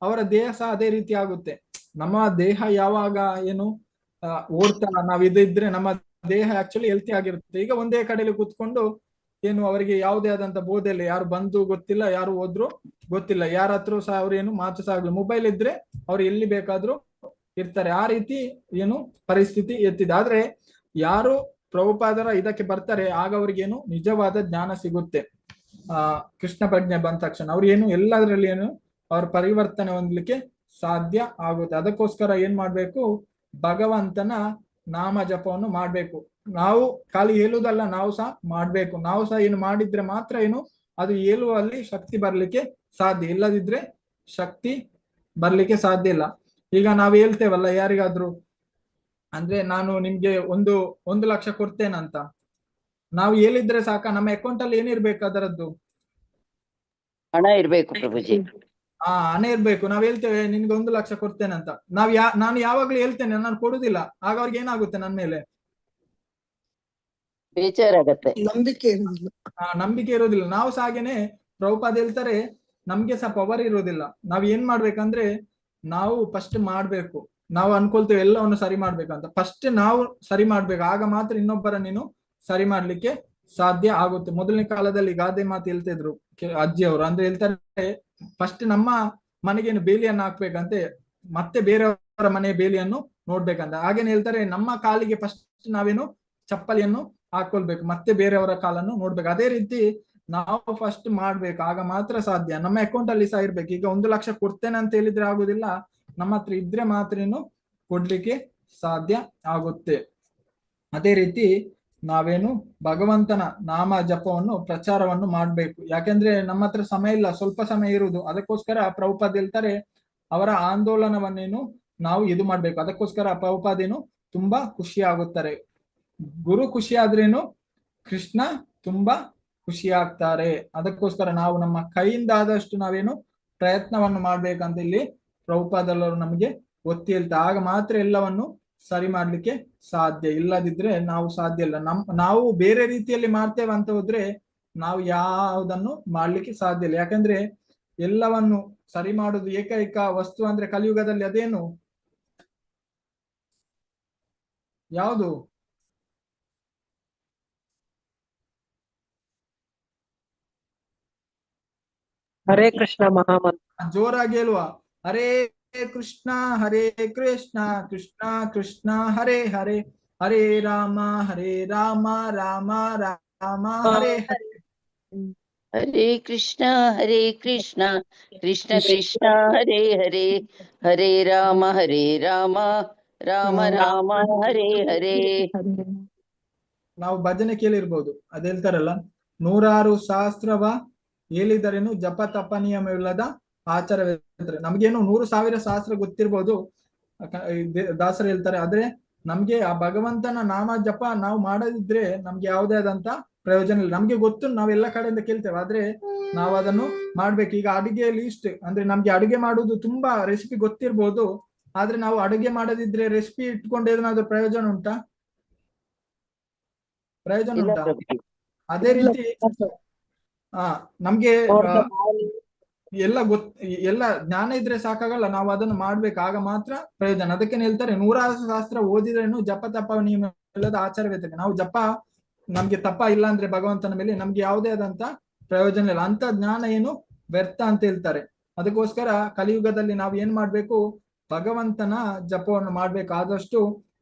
ಅವರ ದೇಹ ಸಹ ಅದೇ ರೀತಿ ಆಗುತ್ತೆ. ನಮ್ಮ ದೇಹ ಯಾವಾಗ ಏನು ಓಡ್ತಾ ನಾವ್ ಇದ್ರೆ ನಮ್ಮ ದೇಹ ಆಕ್ಚುಲಿ ಹೆಲ್ತಿ ಆಗಿರುತ್ತೆ. ಈಗ ಒಂದೇ ಕಡೆಯಲ್ಲಿ ಕೂತ್ಕೊಂಡು ಏನು ಅವರಿಗೆ ಯಾವುದೇ ಆದಂತ ಬೋಧೆ ಇಲ್ಲ, ಯಾರು ಬಂದು ಗೊತ್ತಿಲ್ಲ, ಯಾರು ಹೋದ್ರು ಗೊತ್ತಿಲ್ಲ, ಯಾರ ಹತ್ರ ಸಹ ಅವ್ರೇನು ಮಾತು ಸಹ ಆಗಲಿ. ಮೊಬೈಲ್ ಇದ್ರೆ ಅವ್ರು ಎಲ್ಲಿ ಬೇಕಾದ್ರೂ ಇರ್ತಾರೆ. ಆ ರೀತಿ ಏನು ಪರಿಸ್ಥಿತಿ ಎತ್ತಿದೆ. ಆದ್ರೆ ಯಾರು ಪ್ರಭುಪಾದರ ಇದಕ್ಕೆ ಬರ್ತಾರೆ ಆಗ ಅವ್ರಿಗೇನು ನಿಜವಾದ ಜ್ಞಾನ ಸಿಗುತ್ತೆ. ಕೃಷ್ಣ ಪ್ರಜ್ಞೆ ಬಂದ ತಕ್ಷಣ ಅವ್ರು ಏನು ಎಲ್ಲದರಲ್ಲಿ ಏನು ಅವ್ರ ಪರಿವರ್ತನೆ ಹೊಂದಲಿಕ್ಕೆ ಸಾಧ್ಯ ಆಗುತ್ತೆ. ಅದಕ್ಕೋಸ್ಕರ ಏನ್ ಮಾಡ್ಬೇಕು, ಭಗವಂತನ ನಾಮ ಜಪವನ್ನು ಮಾಡ್ಬೇಕು. ನಾವು ಖಾಲಿ ಹೇಳುವುದಲ್ಲ, ನಾವು ಸಹ ಮಾಡ್ಬೇಕು. ನಾವು ಸಹ ಏನು ಮಾಡಿದ್ರೆ ಮಾತ್ರ ಏನು ಅದು ಹೇಳುವಲ್ಲಿ ಶಕ್ತಿ ಬರ್ಲಿಕ್ಕೆ ಸಾಧ್ಯ, ಇಲ್ಲದಿದ್ರೆ ಶಕ್ತಿ ಬರ್ಲಿಕ್ಕೆ ಸಾಧ್ಯ ಇಲ್ಲ. ಈಗ ನಾವ್ ಹೇಳ್ತೇವಲ್ಲ ಯಾರಿಗಾದ್ರು ಅಂದ್ರೆ ನಾನು ನಿಮ್ಗೆ 1 ಲಕ್ಷ ಕೊಡ್ತೇನಂತ, ನಾವು ಹೇಳಿದ್ರೆ ಸಾಕ, ನಮ್ಮ ಅಕೌಂಟ್ ಅಲ್ಲಿ ಏನಿರ್ಬೇಕು ಅದರದ್ದು ಹಣ ಇರ್ಬೇಕು ಪ್ರಭುಜಿ. ಹಣ ಇರ್ಬೇಕು. ನಾವ್ ಹೇಳ್ತೇವೆ ನಿನ್ಗೆ 1 ಲಕ್ಷ ಕೊಡ್ತೇನಂತ, ನಾನು ಯಾವಾಗ್ಲೂ ಹೇಳ್ತೇನೆ ನಾನು ಕೊಡುದಿಲ್ಲ, ಆಗ ಅವ್ರಿಗೆ ಏನಾಗುತ್ತೆ ನನ್ನ ಮೇಲೆ ಬೇಜಾರಾಗತ್ತೆ. ನಂಬಿಕೆ ಇರುದಿಲ್ಲ. ನಂಬಿಕೆ ಇರೋದಿಲ್ಲ. ನಾವು ಸಹ ಹಾಗೇನೆ ಪ್ರಭುಪಾದ ಹೇಳ್ತಾರೆ ನಮ್ಗೆ ಸಹ ಪವರ್ ಇರೋದಿಲ್ಲ. ನಾವ್ ಏನ್ ಮಾಡ್ಬೇಕಂದ್ರೆ ನಾವು ಫಸ್ಟ್ ಮಾಡ್ಬೇಕು. ನಾವು ಅನ್ಕೊಳ್ತೇವೆ ಎಲ್ಲವನ್ನು ಸರಿ ಮಾಡ್ಬೇಕಂತ. ಫಸ್ಟ್ ನಾವು ಸರಿ ಮಾಡ್ಬೇಕು, ಆಗ ಮಾತ್ರ ಇನ್ನೊಬ್ಬರ ನೀನು ಸರಿ ಮಾಡ್ಲಿಕ್ಕೆ ಸಾಧ್ಯ ಆಗುತ್ತೆ. ಮೊದಲನೇ ಕಾಲದಲ್ಲಿ ಗಾದೆ ಮಾತು ಹೇಳ್ತಿದ್ರು ಅಜ್ಜಿಯವರು. ಅಂದ್ರೆ ಹೇಳ್ತಾರೆ ಫಸ್ಟ್ ನಮ್ಮ ಮನೆಗೇನು ಬೇಲಿಯನ್ನು ಹಾಕ್ಬೇಕಂತೆ, ಮತ್ತೆ ಬೇರೆಯವರ ಮನೆಯ ಬೇಲಿಯನ್ನು ನೋಡ್ಬೇಕಂತ. ಹಾಗೇನೆ ಹೇಳ್ತಾರೆ ನಮ್ಮ ಕಾಲಿಗೆ ಫಸ್ಟ್ ನಾವೇನು ಚಪ್ಪಲಿಯನ್ನು ಹಾಕೊಳ್ಬೇಕು, ಮತ್ತೆ ಬೇರೆಯವರ ಕಾಲನ್ನು ನೋಡ್ಬೇಕು. ಅದೇ ರೀತಿ ನಾವು ಫಸ್ಟ್ ಮಾಡ್ಬೇಕು, ಆಗ ಮಾತ್ರ ಸಾಧ್ಯ. ನಮ್ಮ ಅಕೌಂಟ್ ಅಲ್ಲಿ ಸಹ ಇರ್ಬೇಕು. ಈಗ 1 ಲಕ್ಷ ಕೊಡ್ತೇನೆ ಅಂತ ಹೇಳಿದ್ರೆ ಆಗುದಿಲ್ಲ, ನಮ್ಮ ಹತ್ರ ಇದ್ರೆ ಮಾತ್ರ ಕೊಡ್ಲಿಕ್ಕೆ ಸಾಧ್ಯ ಆಗುತ್ತೆ. ಅದೇ ರೀತಿ ನಾವೇನು ಭಗವಂತನ ನಾಮ ಜಪವನ್ನು ಪ್ರಚಾರವನ್ನು ಮಾಡ್ಬೇಕು. ಯಾಕೆಂದ್ರೆ ನಮ್ಮ ಹತ್ರ ಸಮಯ ಇಲ್ಲ, ಸ್ವಲ್ಪ ಸಮಯ ಇರುವುದು. ಅದಕ್ಕೋಸ್ಕರ ಪ್ರಭುಪಾದ ಹೇಳ್ತಾರೆ ಅವರ ಆಂದೋಲನವನ್ನೇನು ನಾವು ಇದು ಮಾಡ್ಬೇಕು. ಅದಕ್ಕೋಸ್ಕರ ಪ್ರಭುಪಾದೇನು ತುಂಬಾ ಖುಷಿ ಆಗುತ್ತಾರೆ. ಗುರು ಖುಷಿ ಆದ್ರೇನು ಕೃಷ್ಣ ತುಂಬಾ ಖುಷಿ ಆಗ್ತಾರೆ. ಅದಕ್ಕೋಸ್ಕರ ನಾವು ನಮ್ಮ ಕೈಯಿಂದ ಆದಷ್ಟು ನಾವೇನು ಪ್ರಯತ್ನವನ್ನು ಮಾಡ್ಬೇಕಂತ ಇಲ್ಲಿ ಪ್ರಭುಪಾದಲ್ಲವರು ನಮಗೆ ಒತ್ತಿ ಹೇಳ್ತಾರೆ. ಆಗ ಮಾತ್ರ ಎಲ್ಲವನ್ನು ಸರಿ ಮಾಡ್ಲಿಕ್ಕೆ ಸಾಧ್ಯ. ಇಲ್ಲದಿದ್ರೆ ನಾವು ಸಾಧ್ಯ ಇಲ್ಲ. ನಾವು ಬೇರೆ ರೀತಿಯಲ್ಲಿ ಮಾಡ್ತೇವೆ ಅಂತ ಹೋದ್ರೆ ನಾವು ಯಾವುದನ್ನು ಮಾಡ್ಲಿಕ್ಕೆ ಸಾಧ್ಯ ಇಲ್ಲ. ಯಾಕಂದ್ರೆ ಎಲ್ಲವನ್ನು ಸರಿ ಮಾಡುದು ಏಕೈಕ ವಸ್ತು ಅಂದ್ರೆ ಕಲಿಯುಗದಲ್ಲಿ ಅದೇನು, ಯಾವುದು? ಹರೇ ಕೃಷ್ಣ ಮಹಾಮಂತ್ರ. ಜೋರಾಗಿ ಹೇಳುವ. ಹರೇ ಕೃಷ್ಣ ಕೃಷ್ಣ ಕೃಷ್ಣ ಹರೇ ಹರೇ, ಹರೇ ರಾಮ ರಾಮ ರಾಮ ಹರೇ ಹರೇ. ಹರೇ ಕೃಷ್ಣ ಕೃಷ್ಣ ಕೃಷ್ಣ ಹರೇ ಹರೇ, ಹರೇ ರಾಮ ರಾಮ ರಾಮ ಹರೇ ಹರೇ. ನಾವು ಭಜನೆ ಕೇಳಿರ್ಬೋದು. ಅದ್ ಹೇಳ್ತಾರಲ್ಲ, 106 ಶಾಸ್ತ್ರವ ಹೇಳಿದರೇನು ಜಪ ತಪ ನಿಯಮವಿಲ್ಲದ ಆಚಾರವಿರುತ್ತದೆ. ನಮ್ಗೇನು 100,000 ಶಾಸ್ತ್ರ ಗೊತ್ತಿರ್ಬೋದು, ದಾಸರು ಹೇಳ್ತಾರೆ. ಆದ್ರೆ ನಮ್ಗೆ ಆ ಭಗವಂತನ ನಾಮ ಜಪ ನಾವು ಮಾಡದಿದ್ರೆ ನಮ್ಗೆ ಯಾವುದೇ ಆದಂತ ಪ್ರಯೋಜನ ಇಲ್ಲ. ನಮ್ಗೆ ಗೊತ್ತು, ನಾವೆಲ್ಲ ಕಡೆಯಿಂದ ಕೇಳ್ತೇವೆ, ಆದ್ರೆ ನಾವು ಅದನ್ನು ಮಾಡ್ಬೇಕು. ಈಗ ಅಡುಗೆಯಲ್ಲಿ ಇಷ್ಟ ಅಂದ್ರೆ ನಮ್ಗೆ ಅಡುಗೆ ಮಾಡುದು ತುಂಬಾ ರೆಸಿಪಿ ಗೊತ್ತಿರ್ಬೋದು, ಆದ್ರೆ ನಾವು ಅಡುಗೆ ಮಾಡದಿದ್ರೆ ರೆಸಿಪಿ ಇಟ್ಕೊಂಡು ಏನಾದ್ರು ಪ್ರಯೋಜನ ಉಂಟಾ? ಪ್ರಯೋಜನ ಇಲ್ಲ ಉಂಟಾ? ಪ್ರಭುಜಿ. ಅದೇ ರೀತಿ ನಮ್ಗೆ ಎಲ್ಲ ಎಲ್ಲ ಜ್ಞಾನ ಇದ್ರೆ ಸಾಕಾಗಲ್ಲ, ನಾವು ಅದನ್ನು ಮಾಡ್ಬೇಕು, ಆಗ ಮಾತ್ರ ಪ್ರಯೋಜನ. ಅದಕ್ಕೆ ಹೇಳ್ತಾರೆ 106 ಶಾಸ್ತ್ರ ಓದಿದ್ರೇನು ಜಪ ತಪ ನಿಯಮ ಇಲ್ಲದ ಆಚಾರವಿರ್ತದೆ. ನಾವು ಜಪ ನಮ್ಗೆ ತಪ ಇಲ್ಲ ಅಂದ್ರೆ ಭಗವಂತನ ಮೇಲೆ ನಮ್ಗೆ ಯಾವುದೇ ಆದಂತ ಪ್ರಯೋಜನ ಇಲ್ಲ. ಅಂತ ಜ್ಞಾನ ಏನು ವ್ಯರ್ಥ ಅಂತ ಹೇಳ್ತಾರೆ. ಅದಕ್ಕೋಸ್ಕರ ಕಲಿಯುಗದಲ್ಲಿ ನಾವು ಏನ್ ಮಾಡ್ಬೇಕು, ಭಗವಂತನ ಜಪವನ್ನು ಮಾಡ್ಬೇಕು. ಆದಷ್ಟು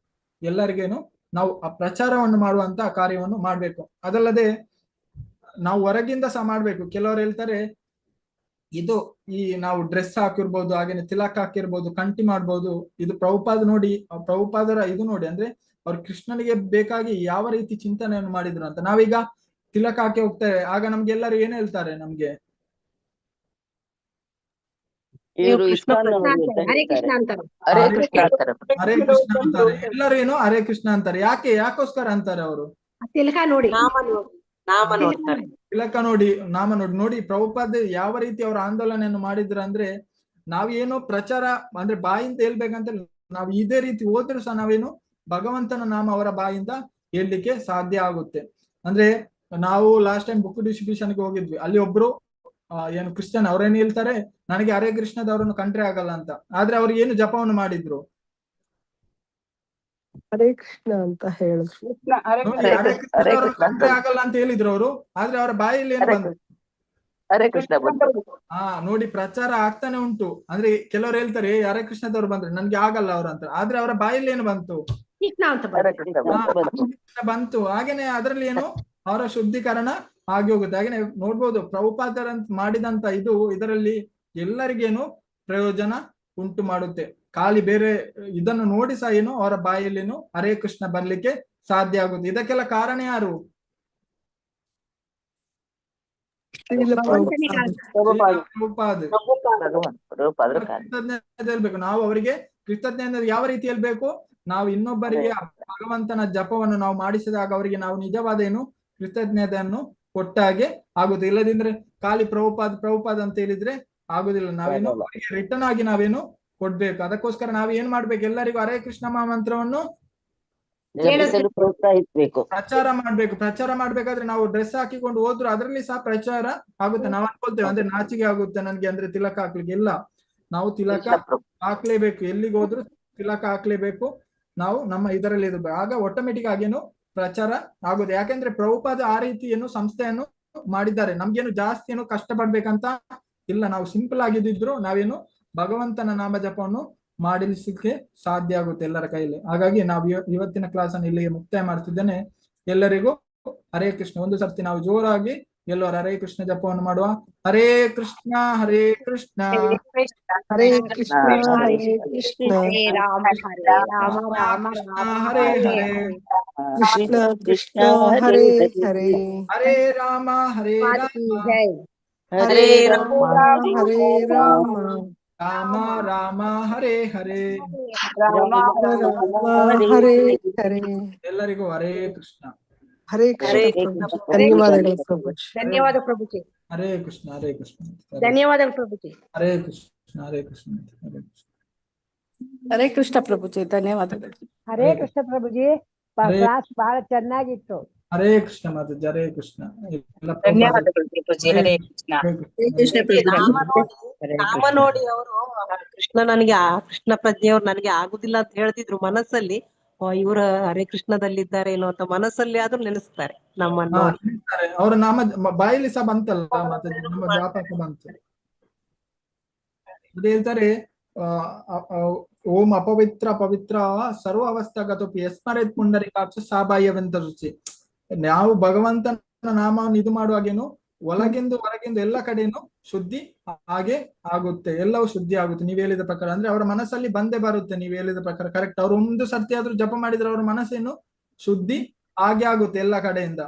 ಎಲ್ಲರಿಗೇನು ನಾವು ಆ ಪ್ರಚಾರವನ್ನು ಮಾಡುವಂತ ಕಾರ್ಯವನ್ನು ಮಾಡ್ಬೇಕು. ಅದಲ್ಲದೆ ನಾವು ಹೊರಗಿಂದ ಸಹ ಮಾಡ್ಬೇಕು. ಕೆಲವರು ಹೇಳ್ತಾರೆ ಇದು ಈ ನಾವು ಡ್ರೆಸ್ ಹಾಕಿರ್ಬೋದು, ಹಾಗೇನೆ ತಿಲಕ್ ಹಾಕಿರ್ಬೋದು, ಕಂಠಿ ಮಾಡ್ಬೋದು, ಇದು ಪ್ರಭುಪಾದ ನೋಡಿ, ಪ್ರಭುಪಾದರ ಇದು ನೋಡಿ, ಅಂದ್ರೆ ಅವ್ರು ಕೃಷ್ಣನಿಗೆ ಬೇಕಾಗಿ ಯಾವ ರೀತಿ ಚಿಂತನೆಯನ್ನು ಮಾಡಿದ್ರು ಅಂತ. ನಾವೀಗ ತಿಲಕ್ ಹಾಕಿ ಹೋಗ್ತೇವೆ, ಆಗ ನಮ್ಗೆ ಎಲ್ಲರೂ ಏನ್ ಹೇಳ್ತಾರೆ, ನಮ್ಗೆ ಇವರು ಕೃಷ್ಣ ಇಸ್ಕಾನ್ ಪ್ರಜ್ಞೆ ಅವರು ಅಂತಾರೆ, ಹರೇ ಕೃಷ್ಣ ಅಂತಾರೆ. ಹರೇ ಕೃಷ್ಣ ಅಂತಾರೆ. ಹರೇ ಕೃಷ್ಣ ಅಂತಾರೆ. ಎಲ್ಲರೂ ಏನು ಹರೇ ಕೃಷ್ಣ ಅಂತಾರೆ. ಯಾಕೋಸ್ಕರ ಅಂತಾರೆ ಅವರು? ತಿಲಕ ನೋಡಿ, ನಾಮ ನೋಡ್ತಾರೆ. ತಿಲಕ ನೋಡಿ, ನಾಮ ನೋಡಿ ಪ್ರಭುಪಾದ ಯಾವ ರೀತಿ ಅವರ ಆಂದೋಲನೆಯನ್ನು ಮಾಡಿದ್ರು ಅಂದ್ರೆ, ನಾವೇನು ಪ್ರಚಾರ ಅಂದ್ರೆ ಬಾಯಿಂದ ಹೇಳ್ಬೇಕಂತ ನಾವು ಇದೇ ರೀತಿ ಹೋದ್ರು ಸಹ ನಾವೇನು ಭಗವಂತನ ನಾಮ ಅವರ ಬಾಯಿಂದ ಹೇಳ್ಲಿಕ್ಕೆ ಸಾಧ್ಯ ಆಗುತ್ತೆ. ಅಂದ್ರೆ ನಾವು ಲಾಸ್ಟ್ ಟೈಮ್ ಬುಕ್ ಡಿಸ್ಟ್ರಿಬ್ಯೂಷನ್ಗೆ ಹೋಗಿದ್ವಿ. ಅಲ್ಲಿ ಒಬ್ರು ಏನು ಕ್ರಿಶ್ಚಿಯನ್, ಅವ್ರೇನ್ ಹೇಳ್ತಾರೆ, ನನಗೆ ಹರೇ ಕೃಷ್ಣದವರನ್ನು ಕಂಡ್ರೆ ಆಗಲ್ಲ ಅಂತ. ಆದ್ರೆ ಅವ್ರು ಏನು ಜಪವನ್ನು ಮಾಡಿದ್ರು, ಹರೇ ಕೃಷ್ಣ ಅಂತ ಹೇಳಿದ್ರು. ನೋಡಿ ಹರೇ ಕೃಷ್ಣದವರನ್ನು ಕಂಡ್ರೆ ಆಗಲ್ಲ ಅಂತ ಹೇಳಿದ್ರು ಅವರು. ಆದ್ರೆ ಅವರ ಬಾಯಲ್ಲಿ ಏನು ಬಂತು? ಹರೇ ಕೃಷ್ಣ ಬಂತು. ನೋಡಿ ಪ್ರಚಾರ ಆಗ್ತಾನೆ ಉಂಟು. ಅಂದ್ರೆ ಕೆಲವರು ಹೇಳ್ತಾರೆ ಹರೇ ಕೃಷ್ಣದವ್ರು ಬಂದ್ರೆ ನನ್ಗೆ ಆಗಲ್ಲ ಅವ್ರ ಅಂತ, ಆದ್ರೆ ಅವರ ಬಾಯಲ್ಲಿ ಏನು ಬಂತು? ಕೃಷ್ಣ ಅಂತ ಹರೇ ಬಂತು. ಕೃಷ್ಣ ಬಂತು. ಬಂತು. ಹಾಗೇನೆ ಅದರಲ್ಲಿ ಏನು ಅವರ ಶುದ್ಧೀಕರಣ ಆಗಿ ಹೋಗುತ್ತೆ. ಹಾಗೇನೆ ನೋಡ್ಬೋದು ಪ್ರಭುಪಾದರಂತ ಮಾಡಿದಂತ ಇದರಲ್ಲಿ ಎಲ್ಲರಿಗೇನು ಪ್ರಯೋಜನ ಉಂಟು ಮಾಡುತ್ತೆ. ಖಾಲಿ ಬೇರೆ ಇದನ್ನು ನೋಡಿ ಸಹ ಏನು ಅವರ ಬಾಯಲ್ಲೇನು ಹರೇ ಕೃಷ್ಣ ಬರ್ಲಿಕ್ಕೆ ಸಾಧ್ಯ ಆಗುತ್ತೆ. ಇದಕ್ಕೆಲ್ಲ ಕಾರಣ ಯಾರು? ಪ್ರಭುಪಾದ. ಕೃತಜ್ಞತೆ ಹೇಳ್ಬೇಕು ನಾವು ಅವರಿಗೆ. ಕೃತಜ್ಞತೆ ಯಾವ ರೀತಿ ಹೇಳ್ಬೇಕು? ನಾವು ಇನ್ನೊಬ್ಬರಿಗೆ ಭಗವಂತನ ಜಪವನ್ನು ನಾವು ಮಾಡಿಸಿದಾಗ ಅವರಿಗೆ ನಾವು ನಿಜವಾದ ಏನು ಕೃತಜ್ಞತೆಯನ್ನು ಕೊಟ್ಟಾಗೆ ಆಗುತ್ತೆ. ಇಲ್ಲದಿದ್ರೆ ಖಾಲಿ ಪ್ರಭುಪಾದ ಅಂತ ಹೇಳಿದ್ರೆ ಆಗುದಿಲ್ಲ. ನಾವೇನು ಅವರಿಗೆ ರಿಟರ್ನ್ ಆಗಿ ನಾವೇನು ಕೊಡ್ಬೇಕು. ಅದಕ್ಕೋಸ್ಕರ ನಾವ್ ಏನ್ ಮಾಡ್ಬೇಕು, ಎಲ್ಲರಿಗೂ ಹರೇ ಕೃಷ್ಣ ಮಹಾಮಂತ್ರವನ್ನು ಜಪಿಸಲು ಪ್ರೋತ್ಸಾಹಿಸ್ಬೇಕು. ಪ್ರಚಾರ ಮಾಡ್ಬೇಕಾದ್ರೆ ನಾವು ಡ್ರೆಸ್ ಹಾಕಿಕೊಂಡು ಹೋದ್ರು ಅದರಲ್ಲಿ ಸಹ ಪ್ರಚಾರ ಆಗುತ್ತೆ. ನಾವು ಅನ್ಕೊಳ್ತೇವೆ ಅಂದ್ರೆ ನಾಚಿಕೆ ಆಗುತ್ತೆ ನನ್ಗೆ ಅಂದ್ರೆ ತಿಲಕ ಹಾಕ್ಲಿಕ್ಕೆ. ಇಲ್ಲ, ನಾವು ತಿಲಕ ಹಾಕ್ಲೇಬೇಕು, ಎಲ್ಲಿಗೆ ಹೋದ್ರು ತಿಲಕ ಹಾಕ್ಲೇಬೇಕು. ನಾವು ನಮ್ಮ ಇದರಲ್ಲಿ ಆಗ ಆಟೋಮೆಟಿಕ್ ಆಗೇನು ಪ್ರಚಾರ ಆಗುತ್ತೆ. ಯಾಕೆಂದ್ರೆ ಪ್ರಭುಪಾದ ಆ ರೀತಿ ಏನು ಸಂಸ್ಥೆಯನ್ನು ಮಾಡಿದ್ದಾರೆ. ನಮ್ಗೇನು ಜಾಸ್ತಿ ಏನು ಕಷ್ಟ ಪಡ್ಬೇಕಂತ ಇಲ್ಲ. ನಾವು ಸಿಂಪಲ್ ಆಗಿದ್ದಿದ್ರು ನಾವೇನು ಭಗವಂತನ ನಾಮ ಜಪವನ್ನು ಮಾಡಿಸಲಿಕ್ಕೆ ಸಾಧ್ಯ ಆಗುತ್ತೆ ಎಲ್ಲರ ಕೈಯಲ್ಲಿ. ಹಾಗಾಗಿ ನಾವು ಇವತ್ತಿನ ಕ್ಲಾಸ್ ಅನ್ನು ಇಲ್ಲಿಗೆ ಮುಕ್ತಾಯ ಮಾಡ್ತಿದ್ದೇನೆ. ಎಲ್ಲರಿಗೂ ಹರೇ ಕೃಷ್ಣ. ಒಂದು ಸರ್ತಿ ನಾವು ಜೋರಾಗಿ ಎಲ್ಲರೂ ಹರೇ ಕೃಷ್ಣ ಜಪವನ್ನು ಮಾಡುವ. ಹರೇ ಕೃಷ್ಣ ಹರೇ ಕೃಷ್ಣ ಹರೇ ಕೃಷ್ಣ ಹರೇ ಕೃಷ್ಣ ಹರೇ ರಾಮ ಹರೇ ಹರೇ ಕೃಷ್ಣ ಕೃಷ್ಣ ಹರೇ ಹರೇ ಹರೇ ರಾಮ ಹರೇ ರಾಮ ಜೈ. ಹರೇ ರಾಮ ಹರೇ ರಾಮ ರಾಮ ರಾಮ ಹರೇ ಹರೇ ರಾಮ ಹರೇ ಹರೇ. ಎಲ್ಲರಿಗೂ ಹರೇ ಕೃಷ್ಣ. ಹರೇ ಕೃಷ್ಣ ಪ್ರಭು. ಧನ್ಯವಾದಗಳು ಪ್ರಭುಜಿ. ಧನ್ಯವಾದ ಪ್ರಭುಜಿ. ಹರೇ ಕೃಷ್ಣ ಹರೇ ಕೃಷ್ಣ ಧನ್ಯವಾದಗಳು ಪ್ರಭುಜಿ. ಹರೇ ಕೃಷ್ಣ ಹರೇ ಕೃಷ್ಣ ಹರೇ ಕೃಷ್ಣ. ಹರೇ ಕೃಷ್ಣ ಪ್ರಭುಜಿ. ಧನ್ಯವಾದಗಳು. ಹರೇ ಕೃಷ್ಣ ಪ್ರಭುಜಿ. ಕ್ಲಾಸ್ ಬಹಳ ಚೆನ್ನಾಗಿತ್ತು. ಹರೇ ಕೃಷ್ಣ ಮಾತಾಜಿ. ಹರೇ ಕೃಷ್ಣ. ಎಲ್ಲ ಧನ್ಯವಾದಗಳು ಪ್ರಭುಜಿ. ಹರೇ ಕೃಷ್ಣ. ನಾಮ ನೋಡಿ ಅವರು ಕೃಷ್ಣ ನನಗೆ ಕೃಷ್ಣ ಪ್ರಜ್ಞೆಯವ್ರು ನನಗೆ ಆಗುದಿಲ್ಲ ಅಂತ ಹೇಳ್ತಿದ್ರು ಮನಸ್ಸಲ್ಲಿ. ಇವರು ಹರೇ ಕೃಷ್ಣದಲ್ಲಿದ್ದಾರೆ ಏನೋ ಅಂತ ಮನಸ್ಸಲ್ಲಿ ಆದ್ರೂ ನೆನೆಸ್ತಾರೆ ನಮ್ಮನ್ನು. ಅವರ ನಾಮ ಬಾಯಲ್ಲಿ ಸಹ ಬಂತಲ್ಲ ಮಾತಾಜಿ, ನಮ್ಮ ವ್ಯಾಪಕ ಬಂತು. ಅದೇ ಹೇಳ್ತಾರೆ ಓಂ ಅಪವಿತ್ರ ಪವಿತ್ರ ಸರ್ವ ಅವಸ್ಥಾಗತೋಪಿ ಯಸ್ಮರೇತ್ ಪುಂಡರೀಕಾಕ್ಷ ಸಾಬಾಹ್ಯವೆಂತ ರುಚಿ. ನಾವು ಭಗವಂತನ ನಾಮವನ್ನು ಇದು ಮಾಡುವಾಗೇನು ಒಳಗಿಂದು ಹೊರಗಿಂದು ಎಲ್ಲ ಕಡೆನು ಶುದ್ಧಿ ಹಾಗೆ ಆಗುತ್ತೆ. ಎಲ್ಲವೂ ಶುದ್ಧಿ ಆಗುತ್ತೆ ನೀವ್ ಹೇಳಿದ ಪ್ರಕಾರ. ಅಂದ್ರೆ ಅವರ ಮನಸ್ಸಲ್ಲಿ ಬಂದೇ ಬರುತ್ತೆ ನೀವ್ ಹೇಳಿದ ಪ್ರಕಾರ. ಕರೆಕ್ಟ್. ಅವ್ರು ಒಂದು ಸರ್ತಿ ಆದ್ರೂ ಜಪ ಮಾಡಿದ್ರೆ ಅವ್ರ ಮನಸ್ಸೇನು ಶುದ್ಧಿ ಹಾಗೆ ಆಗುತ್ತೆ ಎಲ್ಲ ಕಡೆಯಿಂದ.